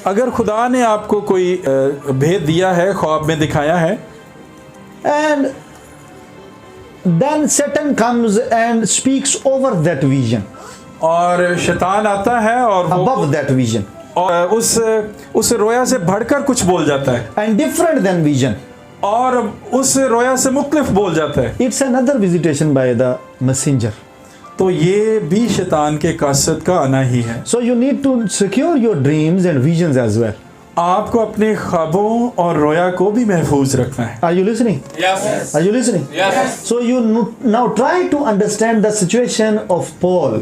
अगर खुदा ने आपको कोई भेद दिया है, ख्वाब में दिखाया है, and then Satan comes and speaks over that vision, और शैतान आता है और वो above that vision, और उस रोया से बढ़कर कुछ बोल जाता है, and different than vision, और उस रोया से मुख्तलिफ बोल जाता है, it's another visitation by the messenger. तो ये भी शैतान के कासिद का आना ही है। So you need to secure your dreams and visions as well. आपको अपने ख्वाबों और रोया को भी महफूज रखना है। Are you listening? Yes. Are you listening? Yes. So you now try to understand the situation of Paul.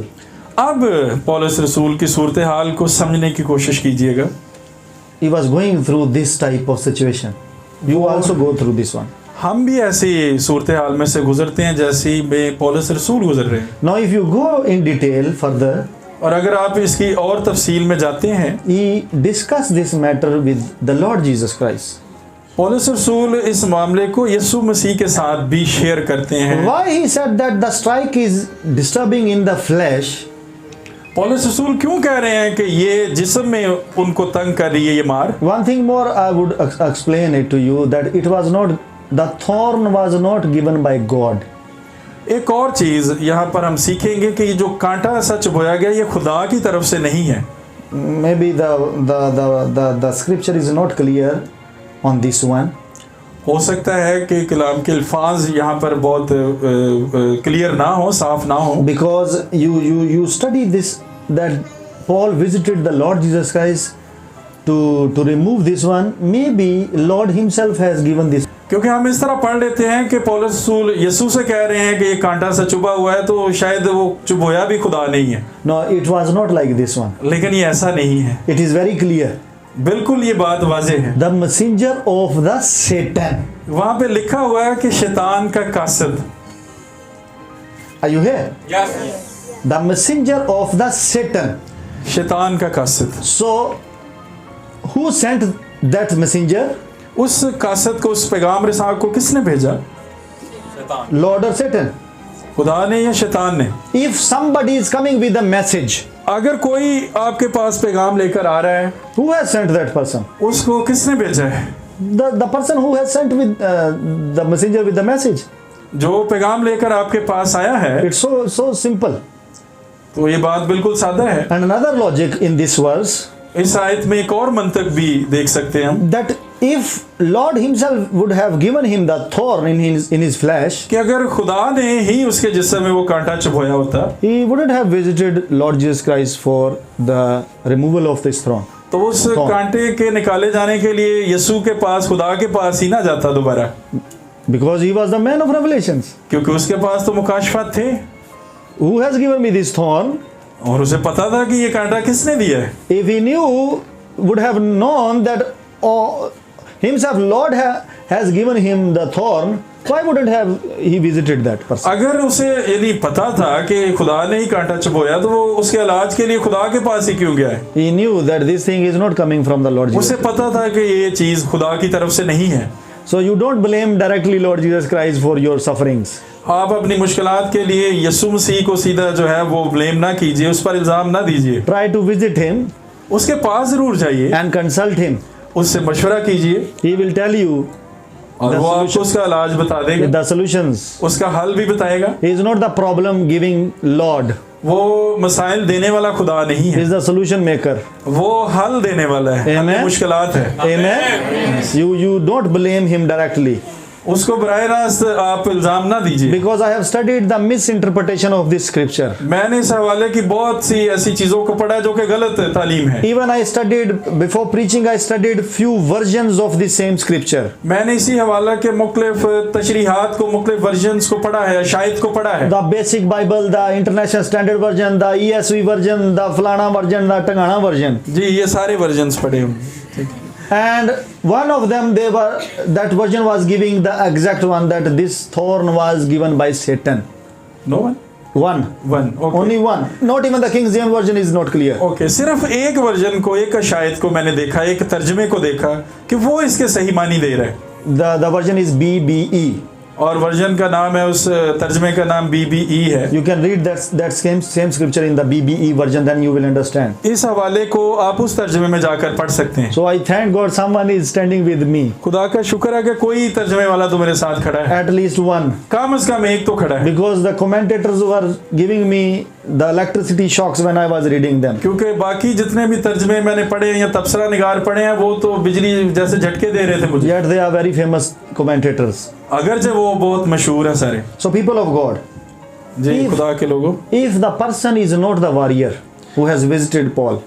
अब पौलुस रसूल की सूरत हाल को समझने की कोशिश कीजिएगा। He was going through this type of situation. You also go through this one. हम भी ऐसी सूरत हाल में से गुजरते हैं जैसी में पौलुस रसूल गुजर रहे हैं। Now if you go in detail further, और अगर आप इसकी और तफसील में जाते हैं, he discussed this matter with the Lord Jesus Christ. पौलुस रसूल इस मामले को यीशु मसीह के साथ भी शेयर करते हैं। Why he said that the strike is disturbing in the flesh? पौलुस रसूल क्यों कह रहे हैं कि ये जिस्म में उनको तंग कर रही है ये मार? One thing more I would explain it to you, that it was not, the thorn was not given by God. एक और चीज यहाँ पर हम सीखेंगे कि ये जो कांटा सच बोया गया ये खुदा की तरफ से नहीं है। Maybe the scripture is not clear on this one. हो सकता है कि कलाम के अल्फाज यहाँ पर बहुत क्लियर ना हो, साफ ना हो, Because you study this, that Paul visited the Lord Jesus Christ to remove this one. Maybe Lord himself has given this. क्योंकि हम इस तरह पढ़ लेते हैं कि पौलुस रसूल यीशु से कह रहे हैं कि ये कांटा सा चुभा हुआ है, तो शायद वो चुभोया भी खुदा नहीं है। No, it was not like this one. लेकिन ये ऐसा नहीं है, It is very clear. बिल्कुल ये बात वाज़ेह है। The messenger of the Satan. वहाँ पे लिखा हुआ है कि शैतान का कासिद। Are you here? Yes. The messenger of the Satan. शैतान का कासिद। So, who sent that messenger? उस कासिद को, उस पैगाम रिसा को किसने भेजा? शैतान। Lord or Satan? खुदा ने या शैतान ने? If somebody is coming with a message, अगर कोई आपके पास पैगाम लेकर आ रहा है, who has sent that person? उसको किसने भेजा है? The person who has sent with the messenger with the message. जो पैगाम लेकर आपके पास आया है। It's so simple. तो ये बात बिल्कुल सादा है। And another logic in this verse, इस आयत में एक और मंतक भी देख सकते हैं हम, that if Lord himself would have given him the thorn in his flesh, कि अगर खुदा ने ही उसके जिस्म में वो कांटा चुभोया होता he wouldn't have visited Lord Jesus Christ for the removal of this thorn. तो उस कांटे के निकाले जाने के लिए यीशु के पास, खुदा के पास ही ना जाता दोबारा, Because he was the man of revelations. क्योंकि उसके पास तो मुकाशफात थे Who has given me this thorn? और उसे पता था कि ये कांटा किसने दिया है। If he knew, would have known that himself Lord has given him the thorn, why wouldn't have he visited that person? अगर उसे ये नहीं पता था कि खुदा ने ही कांटा चुभोया तो वो उसके इलाज के लिए खुदा के पास ही क्यों गया है? He knew that this thing is not coming from the Lord Jesus. उसे पता था कि ये चीज खुदा की तरफ से नहीं है। So you don't blame directly Lord Jesus Christ for your sufferings. आप अपनी मुश्किलात के लिए यीशु मसीह को सीधा जो है वो ब्लेम ना कीजिए, उस पर इल्जाम ना दीजिए। Try to visit him उसके पास जरूर जाइए, and consult him. उससे मशवरा कीजिए He will tell you और वो आपको उसका इलाज बता देगा, the solutions. उसका हल भी बताएगा। He is not the problem giving Lord. वो मसाइल देने वाला खुदा नहीं He है, is the solution maker. वो हल देने वाला है। Amen. मुश्किलात है, Amen. You don't blame him directly. उसको बराह रास्त आप इल्जाम ना दीजिए। Because I have studied the misinterpretation of this scripture. मैंने इस हवाले की बहुत सी ऐसी चीजों को पढ़ा जो कि गलत तालीम है। Even I studied, before preaching, I studied few versions of the same scripture. मैंने इसी हवाला के मुख्तलिफ तशरीहात को, मुख्तलिफ वर्जन्स को पढ़ा है, शायद को पढ़ा है। The basic Bible, the International Standard Version, the ESV version, the फलाना version, the टंगाना version. जी, ये सारे वर्जन्स पढ़े होंगे। And one of them, that version was giving the exact one, that this thorn was given by Satan. No one One. Okay Only one. Not even the King James version is not clear. Okay, सिर्फ एक version को, एक शायद को मैंने देखा, एक तर्जमे को देखा कि वो इसके सही मानी दे रहा है The version is BBE. और वर्जन का नाम है, उस तर्जमे का नाम BBE है। You can read that same scripture in the BBE version, then you will understand. इस हवाले को आप उस तर्जमे में जाकर पढ़ सकते हैं। So I thank God someone is standing with me. खुदा का शुक्र है कि कोई तर्जमे वाला तो मेरे साथ खड़ा है, At least one. कम से कम एक तो खड़ा है, Because the commentators were giving me the electricity shocks when I was reading them. क्योंकि बाकी जितने भी तर्जमे मैंने पढ़े हैं या तबसरा निगार पढ़े हैं वो तो बिजली जैसे झटके दे रहे थे मुझे, Yet they are very famous commentators. अगरचे वो बहुत मशहूर है सारे। So people of God, ji, If- खुदा के लोगों, if the person is not the warrior who has visited Paul,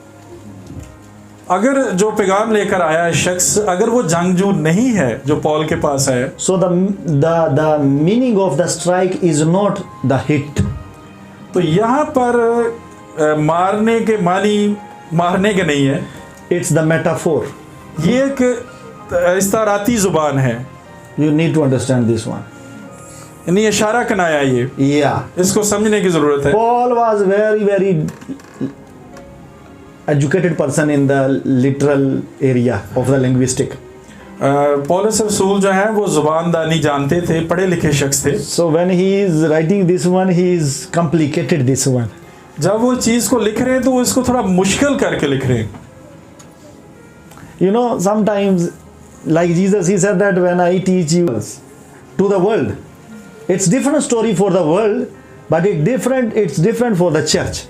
अगर जो पैगाम लेकर आया है शख्स, अगर वो जंगजू नहीं है जो पॉल के पास है, so the meaning of the strike is not the hit. तो यहाँ पर मारने के मानी मारने के नहीं है, It's the metaphor. ये एक इस्ताराती जुबान है, You need to understand this one. यानी इशारा कनाया ये, Yeah. इसको समझने की जरूरत है। Paul was very educated person in the literal area of the linguistic. पौलुस रसूल जो है वो जुबानदानी जानते थे, पढ़े लिखे शख्स थे। So when he is writing this one, he is complicated this one. जब वो चीज को लिख रहे हैं तो वो इसको थोड़ा मुश्किल करके लिख रहे हैं। You know, sometimes, like Jesus, he said that when I teach you to the world, it's different story for the world, but it's different for the church.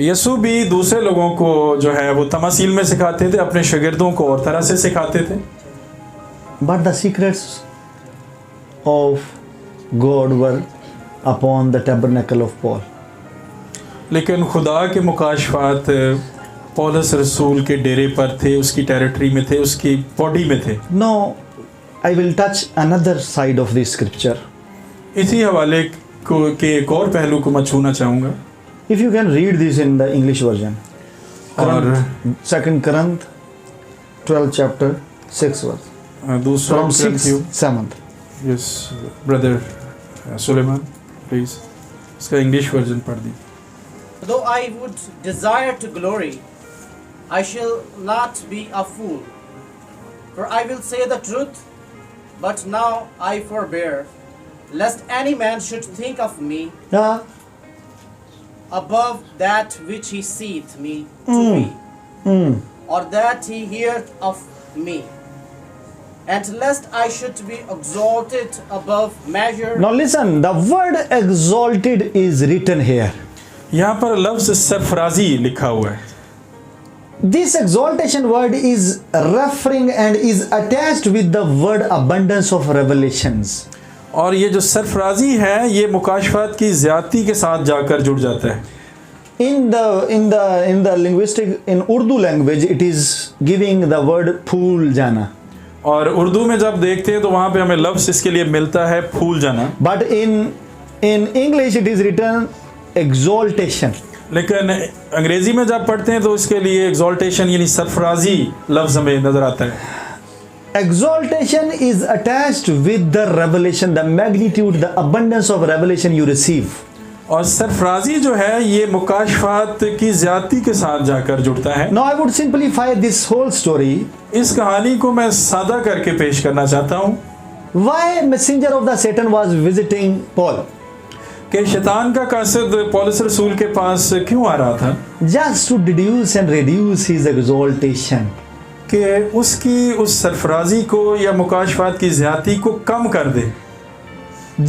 यीशु भी दूसरे लोगों को जो है वो तमासील में सिखाते थे, अपने शागिर्दों को और तरह से सिखाते थे। But the secrets of God were upon the tabernacle of Paul. लेकिन खुदा के मुकाशफात पौलुस रसूल के डेरे पर थे, उसकी टेरिटरी में थे, उसकी बॉडी में थे। Now, I will touch another side of this scripture. इसी हवाले को के एक और पहलू को मैं छूना चाहूँगा। If you can read this in the English version. और 2 Corinth 12 chapter 6 verse. दूसरा From 6th 7th. Yes brother Suleman please इसका इंग्लिश वर्जन पढ़ दी। Though I would desire to glory, I shall not be a fool. For I will say the truth, but now I forbear, lest any man should think of me Yeah. above that which he seeth me to be, or that he heareth of me, and lest I should be exalted above measure. Now listen, the word exalted is written here. यहाँ पर लफ्ज़ सरफराजी लिखा हुआ है। This exaltation word is referring and is attached with the word abundance of revelations. और ये जो सरफराजी है ये मुकाशफात की ज़्यादती के साथ जाकर जुड़ जाता है. In the linguistic, in Urdu language, it is giving the word फूल जाना. और उर्दू में जब देखते हैं तो वहाँ पे हमें लफ्ज़ इसके लिए मिलता है फूल जाना. But in English it is written exaltation. लेकिन अंग्रेज़ी में जब पढ़ते हैं तो इसके लिए एग्जॉल्टेशन यानी सरफराजी लफ्ज़ हमें नज़र आता है. Exaltation is attached with the revelation, the magnitude, the abundance of revelation you receive. और सरफराजी जो है ये मुकाशफात की ज़्यादती के साथ जाकर जुड़ता है. Now I would simplify this whole story. इस कहानी को मैं सादा करके पेश करना चाहता हूँ Why messenger of the Satan was visiting Paul? कि शैतान का कासिद पौलुस रसूल के पास क्यों आ रहा था. Just to deduce and reduce his exaltation. कि उसकी उस सरफराजी को या मुकाशफात की ज़्यादती को कम कर दे.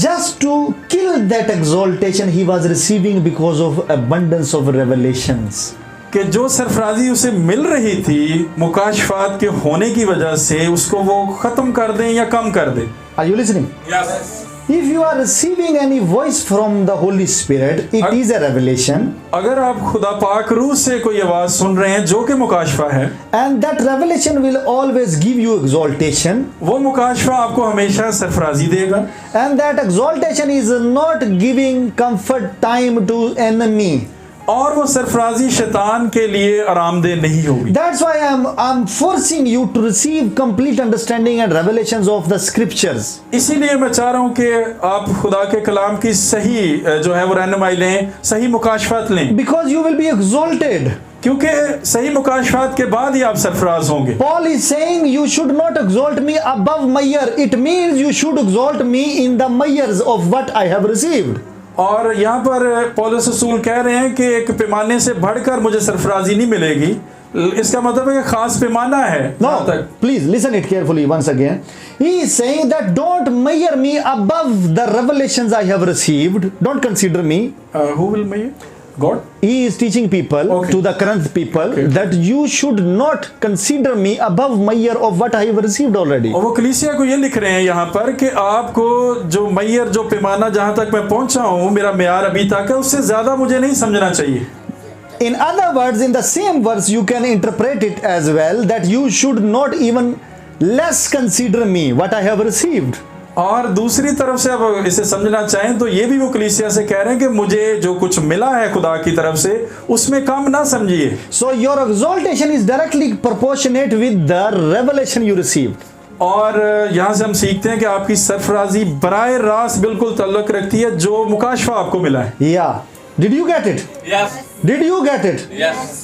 Just to kill that exaltation he was receiving because of abundance of revelations. कि जो सरफराजी उसे मिल रही थी मुकाशफात के होने की वजह से उसको वो ख़त्म कर दें या कम कर दें. Are you listening? Yes. If you are receiving any voice from the Holy Spirit, it is a revelation. अगर आप खुदा पाक रूह से कोई आवाज़ सुन रहे हैं जो कि मुकाशफा है, And that revelation will always give you exaltation. वो मुकाशफा आपको हमेशा सरफराजी देगा. And that exaltation is not giving comfort time to enemy. और वो सरफराजी शैतान के लिए आरामदेह नहीं होगी. That's why I'm forcing you to receive complete understanding and revelations of the scriptures. इसीलिए मैं चाह रहा हूँ कि आप खुदा के कलाम की सही जो है वो रहनुमाई लें, सही मुकाशफात लें. Because you will be exalted. क्योंकि सही मुकाशफात के बाद ही आप सरफराज होंगे. Paul is saying you should not exalt me above measure. It means you should exalt me in the measures of what I have received. और यहाँ पर पौलुस रसूल कह रहे हैं कि एक पैमाने से बढ़कर मुझे सरफराजी नहीं मिलेगी. इसका मतलब है कि खास पैमाना है. No, please listen it carefully once again. He is saying that don't measure me above the revelations I have received. Don't consider me. Who will measure? God? He is teaching people, Okay. to the current people, Okay. that you should not consider me above measure of what I have received already. और वो कलीसिया को ये लिख रहे हैं यहाँ पर कि आपको जो मैयर जो पैमाना जहाँ तक मैं पहुँचा हूँ मेरा म्यार अभी तक है उससे ज़्यादा मुझे नहीं समझना चाहिए. In other words, in the same verse, you can interpret it as well that you should not even less consider me what I have received. और दूसरी तरफ से अब इसे समझना चाहें तो ये भी वो कलीसिया से कह रहे हैं कि मुझे जो कुछ मिला है खुदा की तरफ से उसमें कम ना समझिए. So your exaltation is directly proportionate with the revelation you received. और यहाँ से हम सीखते हैं कि आपकी सरफराजी बराए रास्त बिल्कुल ताल्लुक रखती है जो मुकाशफा आपको मिला है. Yeah. Did you get it? Yes. Did you get it? Yes.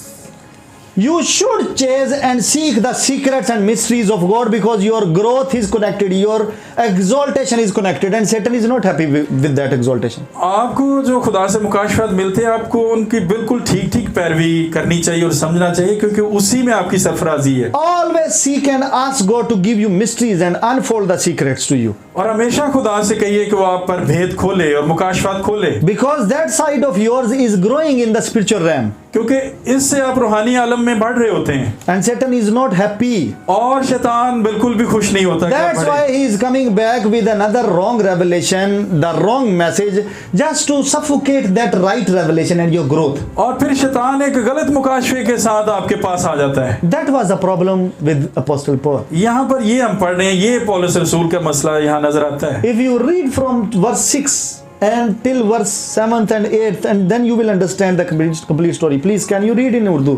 You should chase and seek the secrets and mysteries of God because your growth is connected, your exaltation is connected, and Satan is not happy with that exaltation. आपको जो खुदा से मुकाशफात मिलते हैं आपको उनकी बिल्कुल ठीक ठीक पैरवी करनी चाहिए और समझना चाहिए क्योंकि उसी में आपकी सरफराजी है. Always seek and ask God to give you mysteries and unfold the secrets to you. और हमेशा खुदा से कहिए कि वो आप पर भेद खोले और मुकाशफात खोले. Because that side of yours is growing in the spiritual realm. क्योंकि इससे आप रूहानी आलम में बढ़ रहे होते हैं. And Satan is not happy. और शैतान बिल्कुल भी खुश नहीं होता कि आप That's बढ़े. why he is coming back with another wrong revelation, the wrong message, just to suffocate that right revelation and your growth. और फिर शैतान एक गलत मुकाशफे के साथ आपके पास आ जाता है. That was the problem with Apostle Paul. यहाँ पर ये हम पढ़ रहे हैं ये पौलुस रसूल का मसला यहाँ नजर आता है. If you read from verse 6 and till verse 7th and 8th, and then you will understand the complete story. Please, can you read in Urdu?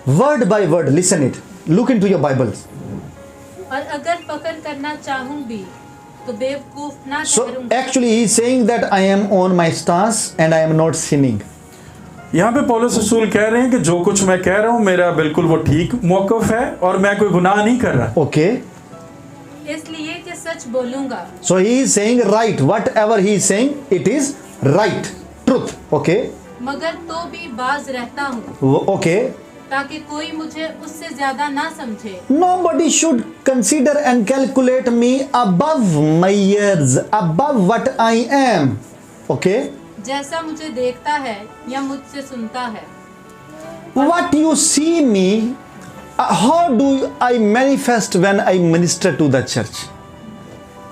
Word by word, listen it. Look into your Bibles. और अगर पकड़ करना चाहूं भी तो बेवकूफ ना So ठहरूंगा. actually he is saying that I am on my stance and I am not sinning. यहाँ पे पौलुस रसूल कह रहे हैं कि जो कुछ मैं कह रहा हूँ मेरा बिल्कुल वो ठीक मौक़िफ़ है और मैं कोई गुनाह नहीं कर रहा. Okay. इसलिए कि सच बोलूंगा. So he is saying right. Whatever he is saying, it is right. Truth. Okay. मगर तो भी बाज रहता हूँ Okay. ताकि कोई मुझे उससे ज्यादा ना समझे. Nobody should consider and calculate me above my years, above what I am. Okay. जैसा मुझे देखता है या मुझसे सुनता है. what you see me, how do I manifest when I minister to the church?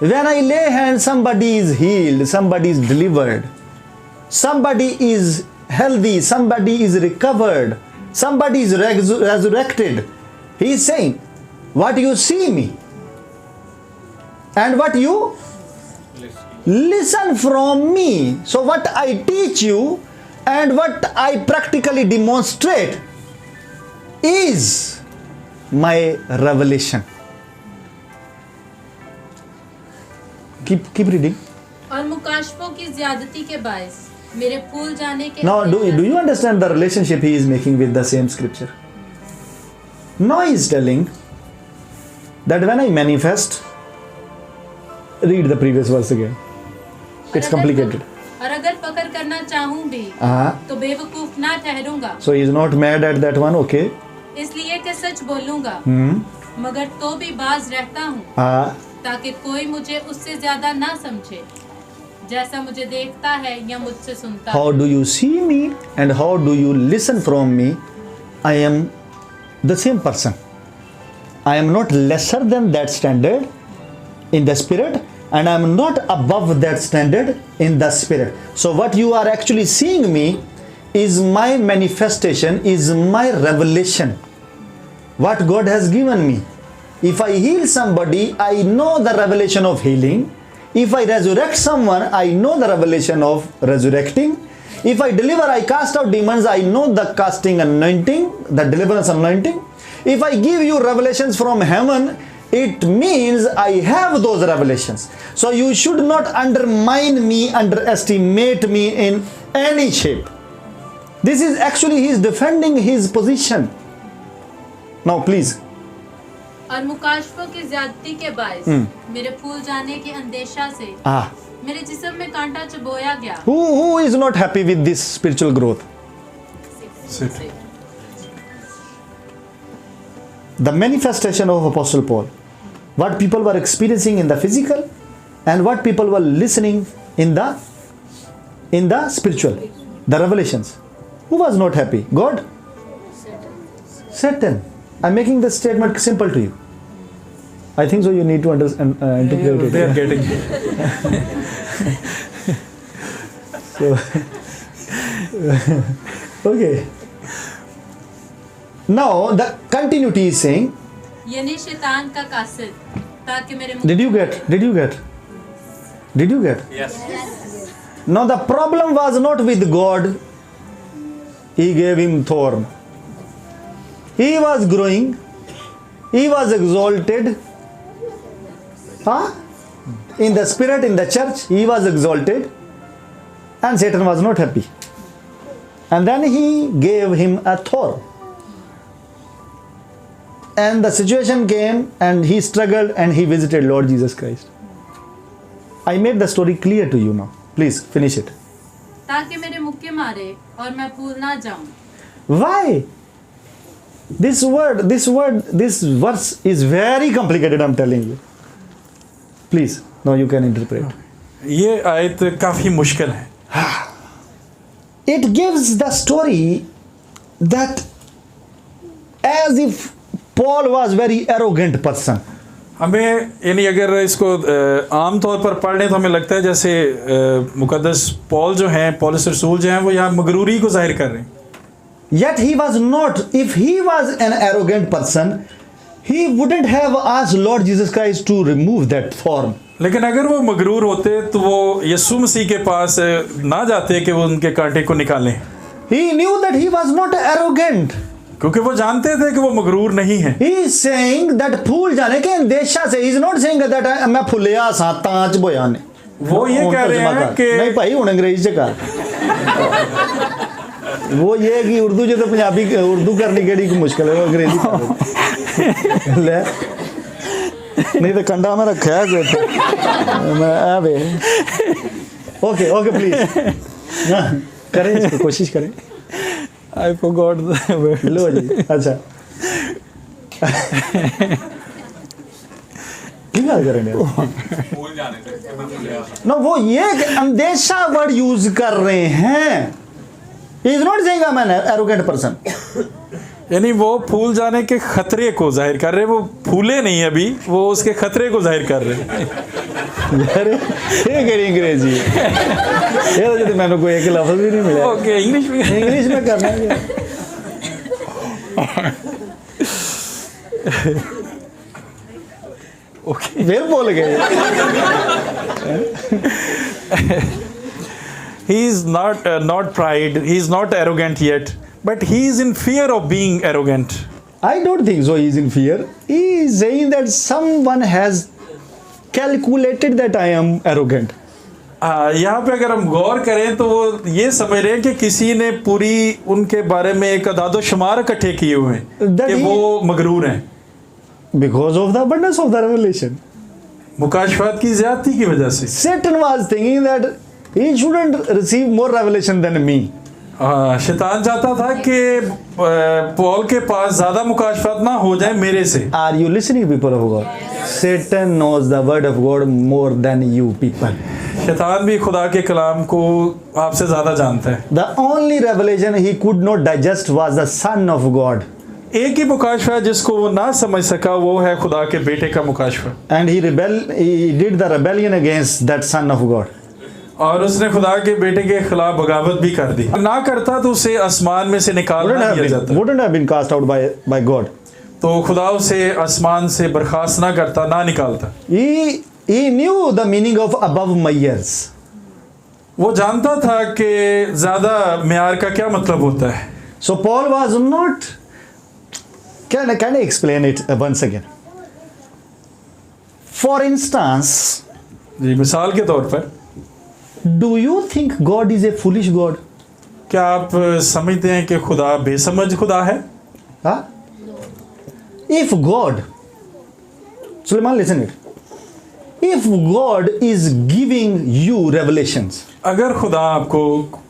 When I lay hands, somebody is healed, somebody is delivered, somebody is healthy, somebody is recovered, somebody is resurrected. He is saying, what you see me and what you listen from me. So what I teach you and what I practically demonstrate is my revelation. Keep reading. और मुकाशफों की ज्यादती के बायस मेरे फूल जाने के Now, do you understand the relationship he is making with the same scripture? Now he is telling that when I manifest, read the previous verse again. It's complicated. और अगर पकड़ करना चाहूं भी तो बेवकूफ ना ठहरूंगा. So he is not mad at that one, okay? इसलिए कि सच बोलूंगा मगर तो भी बाज रहता हूँ ताकि कोई मुझे उससे ज्यादा ना समझे जैसा मुझे देखता है या मुझसे सुनता. How do you see me and how do you listen from me? I am the same person. I am not lesser than that standard in the spirit, and I am not above that standard in the spirit. So what you are actually seeing me is my manifestation, is my revelation, what God has given me. If I heal somebody, I know the revelation of healing. If I resurrect someone, I know the revelation of resurrecting. If I deliver, I cast out demons, I know the casting anointing, the deliverance anointing. If I give you revelations from heaven, it means I have those revelations. So you should not undermine me, underestimate me in any shape. This is actually, he is defending his position. Now please. और मुकाशफों की ज्यादती के बायस मेरे फूल जाने के अंदेशा से मेरे जिस्म में कांटा चुभोया गया. Who is not happy with this spiritual growth? The manifestation of Apostle Paul, what people were experiencing in the physical and what people were listening in the spiritual, the revelations. Who was not happy? God? Satan. I'm making this statement simple to you. I think so. You need to understand, interpret it. They are getting So, okay. Now the continuity is saying. यानी शैतान का कासिद ताकि मेरे Did you get? Yes. Now the problem was not with God. He gave him thorn. He was growing. He was exalted. In the spirit, in the church, he was exalted. And Satan was not happy. And then he gave him a thorn. And the situation came and he struggled and he visited Lord Jesus Christ. I made the story clear to you now. Please finish it. ताकि मेरे मुक्के मारे और मैं भूल ना जाऊं. Why? This verse is very complicated, I'm telling you. Please, now you can interpret. ये आयत काफी मुश्किल है. It gives the story that as if Paul was very arrogant person. हमें यानी अगर इसको आम तौर पर पढ़ लें तो हमें लगता है जैसे मुकद्दस पौल जो हैं, पौलुस रसूल जो हैं, वो यहाँ मगरूरी को जाहिर कर रहे हैं. Yet he was not. If he was an arrogant person, he wouldn't have asked Lord Jesus Christ to remove that thorn. लेकिन अगर वो मगरूर होते तो वो यीशु मसीह के पास ना जाते कि वो उनके कांटे को निकालें. He knew that he was not arrogant. क्योंकि वो जानते थे कि वो मगरूर नहीं है. He is saying that फूल जाने के अंदेशा से. He is not saying that मैं फुलिया सा तांच बोया ने. वो ये कह रहे हैं कि नहीं भाई हुण अंग्रेजी च कर. वो ये कि उर्दू जो तो पंजाबी उर्दू करनी केड़ी को मुश्किल है, वो अंग्रेजी कर ले. नहीं तो कंडा में रखा है कोई मैं आ वे. ओके प्लीज करें इसको, कोशिश करें. I forgot the word. लो जी. अच्छा की बात करें भूल जाने से ना, वो ये अंदेशा वर्ड यूज कर रहे हैं. He is not saying I'm an arrogant person. यानी वो फूल जाने के खतरे को जाहिर कर रहे हैं, वो फूले नहीं अभी, वो उसके खतरे को जाहिर कर रहे हैं। यार ये केड़ी अंग्रेजी है, ये तो जब मैंने कोई एक लफ्ज भी नहीं मिला। ओके, इंग्लिश में करना है। ओके, फिर बोल गए। he is not pride, he is not arrogant yet, but he is in fear of being arrogant. I don't think so. He is in fear. He is saying that someone has calculated that I am arrogant. यहाँ पे अगर हम गौर करें तो वो ये समझ रहे हैं कि किसी ने पूरी उनके बारे में एक अदादो शुमार इकट्ठे किए हुए हैं कि वो मगरूर हैं Because of the abundance of the revelation. मुकाशफात की ज़्यादती की वजह से। Satan was thinking that he shouldn't receive more revelation than me. शैतान चाहता था कि पॉल के पास ज़्यादा मुकाशफात ना हो जाए मेरे से। Are you listening, people of God? Satan knows the word of God more than you people. शैतान भी खुदा के कलाम को आपसे ज़्यादा जानता है। The only revelation he could not digest was the Son of God. एक ही मुकाशफा जिसको वो ना समझ सका वो है खुदा के बेटे का मुकाशफा। And he did the rebellion against that Son of God. और उसने खुदा के बेटे के खिलाफ बगावत भी कर दी। ना करता तो उसे आसमान में से निकाल दिया जाता। Wouldn't have been cast out by God. तो खुदा उसे आसमान से बर्खास्त ना करता, ना निकालता। He knew the meaning of above my years. वो जानता था कि ज़्यादा म्यार का क्या मतलब होता है। So Paul was not. Can I explain it once again? For instance, जी, मिसाल के तौर पर, do you think God is a foolish God? क्या आप समझते हैं कि खुदा बेसमझ खुदा है? Huh? If God, Suleiman, listen it. If God is giving you revelations, अगर खुदा आपको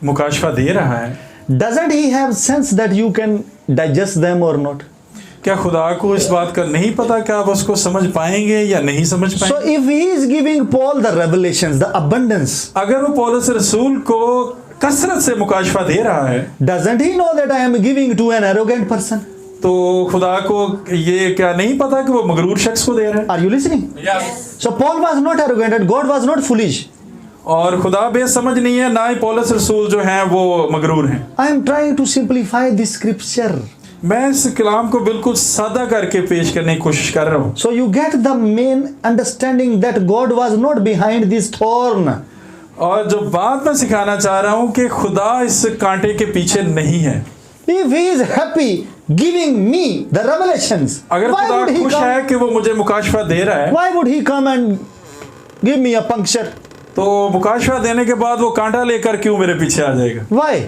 मुकाशफा दे रहा है, doesn't he have sense that you can digest them or not? क्या खुदा को इस बात का नहीं पता कि आप उसको समझ पाएंगे या नहीं समझ So पाएंगे? if he is giving Paul the revelations, the abundance, अगर वो पौलुस रसूल को कसरत से मुकाशफा दे रहा है, doesn't he know that I am giving to an arrogant person? तो खुदा को ये क्या नहीं पता कि वो मगरूर शख्स को दे रहा है? Are you listening? Yes. So Paul was not arrogant and God was not foolish. और खुदा बेसमझ नहीं है, ना ही पौलुस रसूल जो हैं वो मगरूर हैं। I am trying to simplify this scripture. मैं इस कलाम को बिल्कुल सादा करके पेश करने की कोशिश कर रहा हूँ। So you get the main understanding that God was not behind this thorn. और जो बात मैं सिखाना चाह रहा हूँ कि खुदा इस कांटे के पीछे नहीं है। If he is happy giving me the revelations, अगर why खुदा would he खुश come? है कि वो मुझे मुकाशफा दे रहा है, Why would he come and give me a puncture? तो मुकाशफा देने के बाद वो कांटा लेकर क्यों मेरे पीछे आ जाएगा? Why?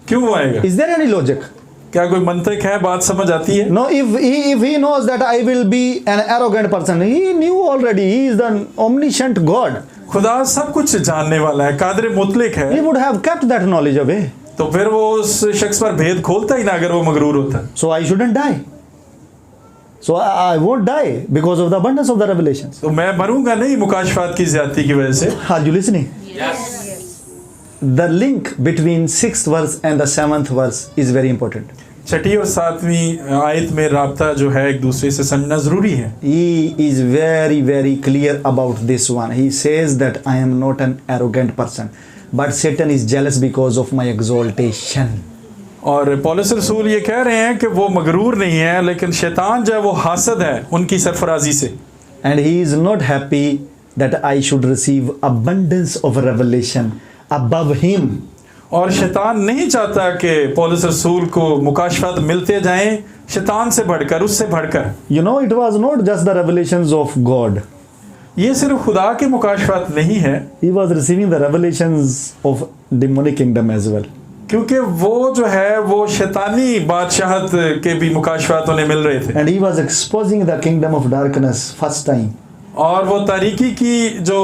क्यों वो आएगा? Is there any logic? क्या कोई मंतक है? बात समझ आती है? No, if he knows that I will be an arrogant person, he knew already. He is the omniscient God. खुदा सब कुछ जानने वाला है, कादिर मुतलक He है, would have kept that knowledge away. तो फिर वो उस शख्स पर भेद खोलता ही ना अगर वो मगरूर होता। So I shouldn't die. So I won't die because of the abundance of the revelations. तो मैं मरूंगा नहीं मुकाशफात की ज्यादती की वजह से। Are you listening? Yes. The link between 6th verse and the 7th verse is very important. छठी और सातवीं आयत में राब्ता जो है एक दूसरे से समझना जरूरी है। He is very, very clear about this one. He says that I am not an arrogant person, but Satan is jealous because of my exaltation. और पौलुस रसूल ये कह रहे हैं कि वो मगरूर नहीं है, लेकिन शैतान जो है वो हासद है उनकी सरफराजी से। And he is not happy that I should receive abundance of revelation above him. और शैतान नहीं चाहता कि पौलुस रसूल को मुकाशफात मिलते जाएं शैतान से बढ़कर, उससे बढ़कर। You know, it was not just the revelations of God. ये सिर्फ खुदा के मुकाशफात नहीं है, He was receiving the revelations of demonic kingdom as well. क्योंकि वो जो है वो शैतानी बादशाहत के भी मुकाशफात उन्हें मिल रहे थे। And he was exposing the kingdom of darkness first time और वो तारीकी की जो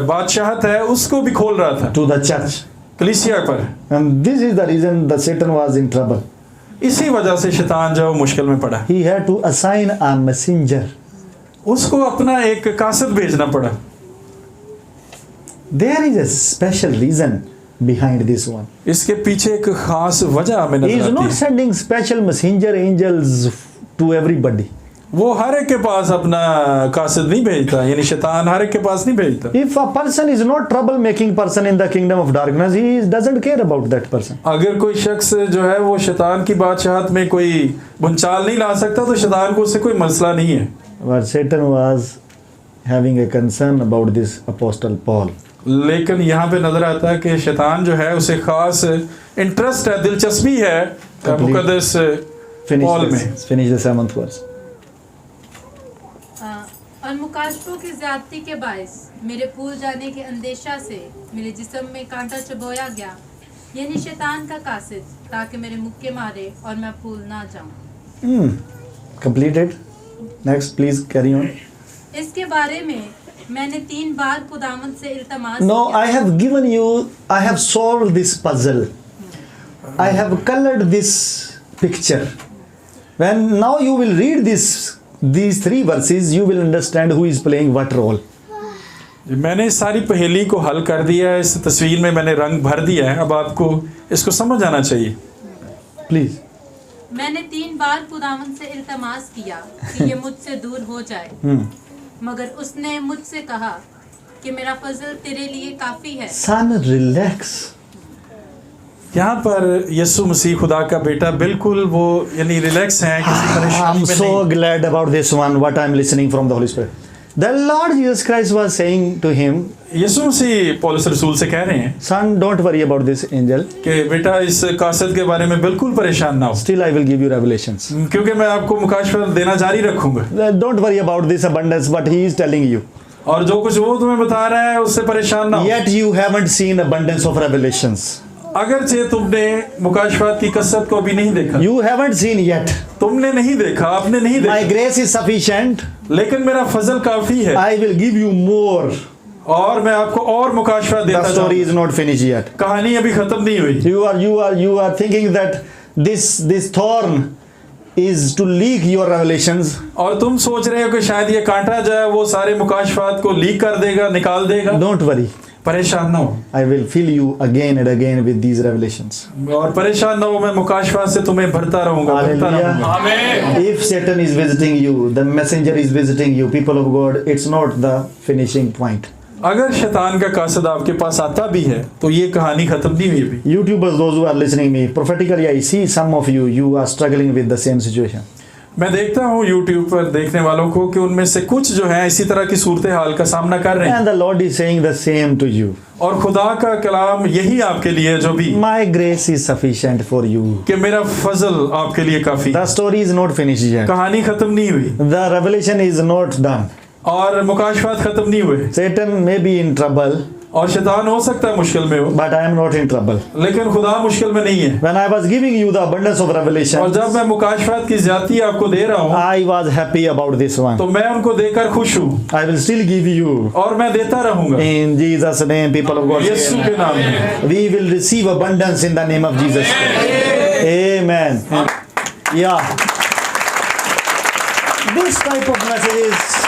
बादशाहत है उसको भी खोल रहा था to the church. कलीसिया पर। And this is the reason that Satan was in trouble. इसी वजह से शैतान जो है वो मुश्किल में पड़ा, He had to assign a messenger. उसको अपना एक कासिद भेजना पड़ा। There is a special reason behind this one. इसके पीछे एक खास वजह हमें He is नजर not आती है। sending special messenger angels to everybody. वो हर एक के पास अपना कासिद नहीं भेजता, यानी शैतान हर एक के पास नहीं भेजता। If a person is not trouble-making person in the kingdom of darkness, he doesn't care about that person. अगर कोई शख्स जो है वो शैतान की बादशाहत में कोई भूचाल नहीं ला सकता तो शैतान को उससे कोई मसला नहीं है। But Satan was having a concern about this apostle Paul. लेकिन यहाँ पे नजर आता है कि शैतान जो है उसे खास इंटरेस्ट है, दिलचस्पी है मुकद्दस पॉल में। Finish the 7th verse. और मुकाशफों की ज्यादती के बायस मेरे फूल जाने के अंदेशा से मेरे जिस्म में कांटा चुभोया गया, यानी शैतान का कासिद, ताकि मेरे मुक्के मारे और मैं फूल ना जाऊं। Completed. Next, please carry on. इसके बारे में मैंने 3 बार खुदावंद से इल्तमास No, किया। I have given you, I have solved this puzzle. I have colored this picture. When now you will read these 3 verses, you will understand who is playing what role. मैंने इस सारी पहेली को हल कर दिया है, इस तस्वीर में मैंने रंग भर दिया है, अब आपको इसको समझ आना चाहिए। Please. मैंने 3 बार खुदावंद से इल्तमास किया कि ये मुझसे दूर हो जाए, मगर उसने मुझसे कहा कि मेरा फजल तेरे लिए काफी है। Son, relax. यहाँ पर यीशु मसीह खुदा का बेटा बिल्कुल वो यानी रिलैक्स हैं, किसी परेशानी I'm में so नहीं। glad about this one, what I'm listening from the Holy Spirit. The Lord Jesus Christ was saying to him, यीशु मसीह पौलुस रसूल से कह रहे हैं Son, don't worry about this angel. कि बेटा इस कासिद के बारे में बिल्कुल परेशान ना हो, Still, I will give you revelations. क्योंकि मैं आपको मुकाशफा देना जारी रखूंगा। Don't worry about this abundance, but he is telling you. और जो कुछ वो तुम्हें बता रहा है उससे परेशान ना हो। Yet you haven't seen abundance of revelations. अगरचे तुमने मुकाशफात की कसरत को अभी नहीं देखा, You haven't seen yet. तुमने नहीं देखा, आपने नहीं My देखा, grace is sufficient. लेकिन मेरा फजल काफी है I will give you more. और मैं आपको और मुकाशफा The देता story जाऊंगा। is not finished yet. कहानी अभी खत्म नहीं हुई। You are thinking that this thorn is to leak your revelations. और तुम सोच रहे हो कि शायद ये कांटा जो है वो सारे मुकाशफात को लीक कर देगा, निकाल देगा। Don't worry. परेशान ना हो, I will fill you again and again with these revelations. और परेशान ना हो, मैं मुकाशफात से तुम्हें भरता रहूंगा, भरता Hallelujah. रहूंगा। आमीन। If Satan is visiting you, the messenger is visiting you, people of God, it's not the finishing point. अगर शैतान का कासिद आपके पास आता भी है तो ये कहानी खत्म नहीं हुई अभी। YouTubers, those who are listening me, prophetically I see some of you are struggling with the same situation. मैं देखता हूँ YouTube पर देखने वालों को कि उनमें से कुछ जो है इसी तरह की सूरत हाल का सामना कर रहे हैं, And the Lord is saying the same to you. और खुदा का कलाम यही आपके लिए जो भी My grace is sufficient for you. कि मेरा फजल आपके लिए काफी। The story is not finished yet. कहानी खत्म नहीं हुई The revelation is not done. और मुकाशफात खत्म नहीं हुए, Satan may be in trouble, और शैतान हो सकता है मुश्किल में हो, but I am not in trouble. लेकिन खुदा मुश्किल में नहीं है। When I was giving you the abundance of और revelation, जब मैं मुकाशफात की ज्यादती आपको दे रहा हूँ I was happy about this one. तो मैं उनको देकर खुश हूँ I will still give you. और मैं देता रहूंगा In Jesus' name, people of God, यीशु के नाम में। we will receive abundance in the name of Jesus. Amen. Yeah. This type of messages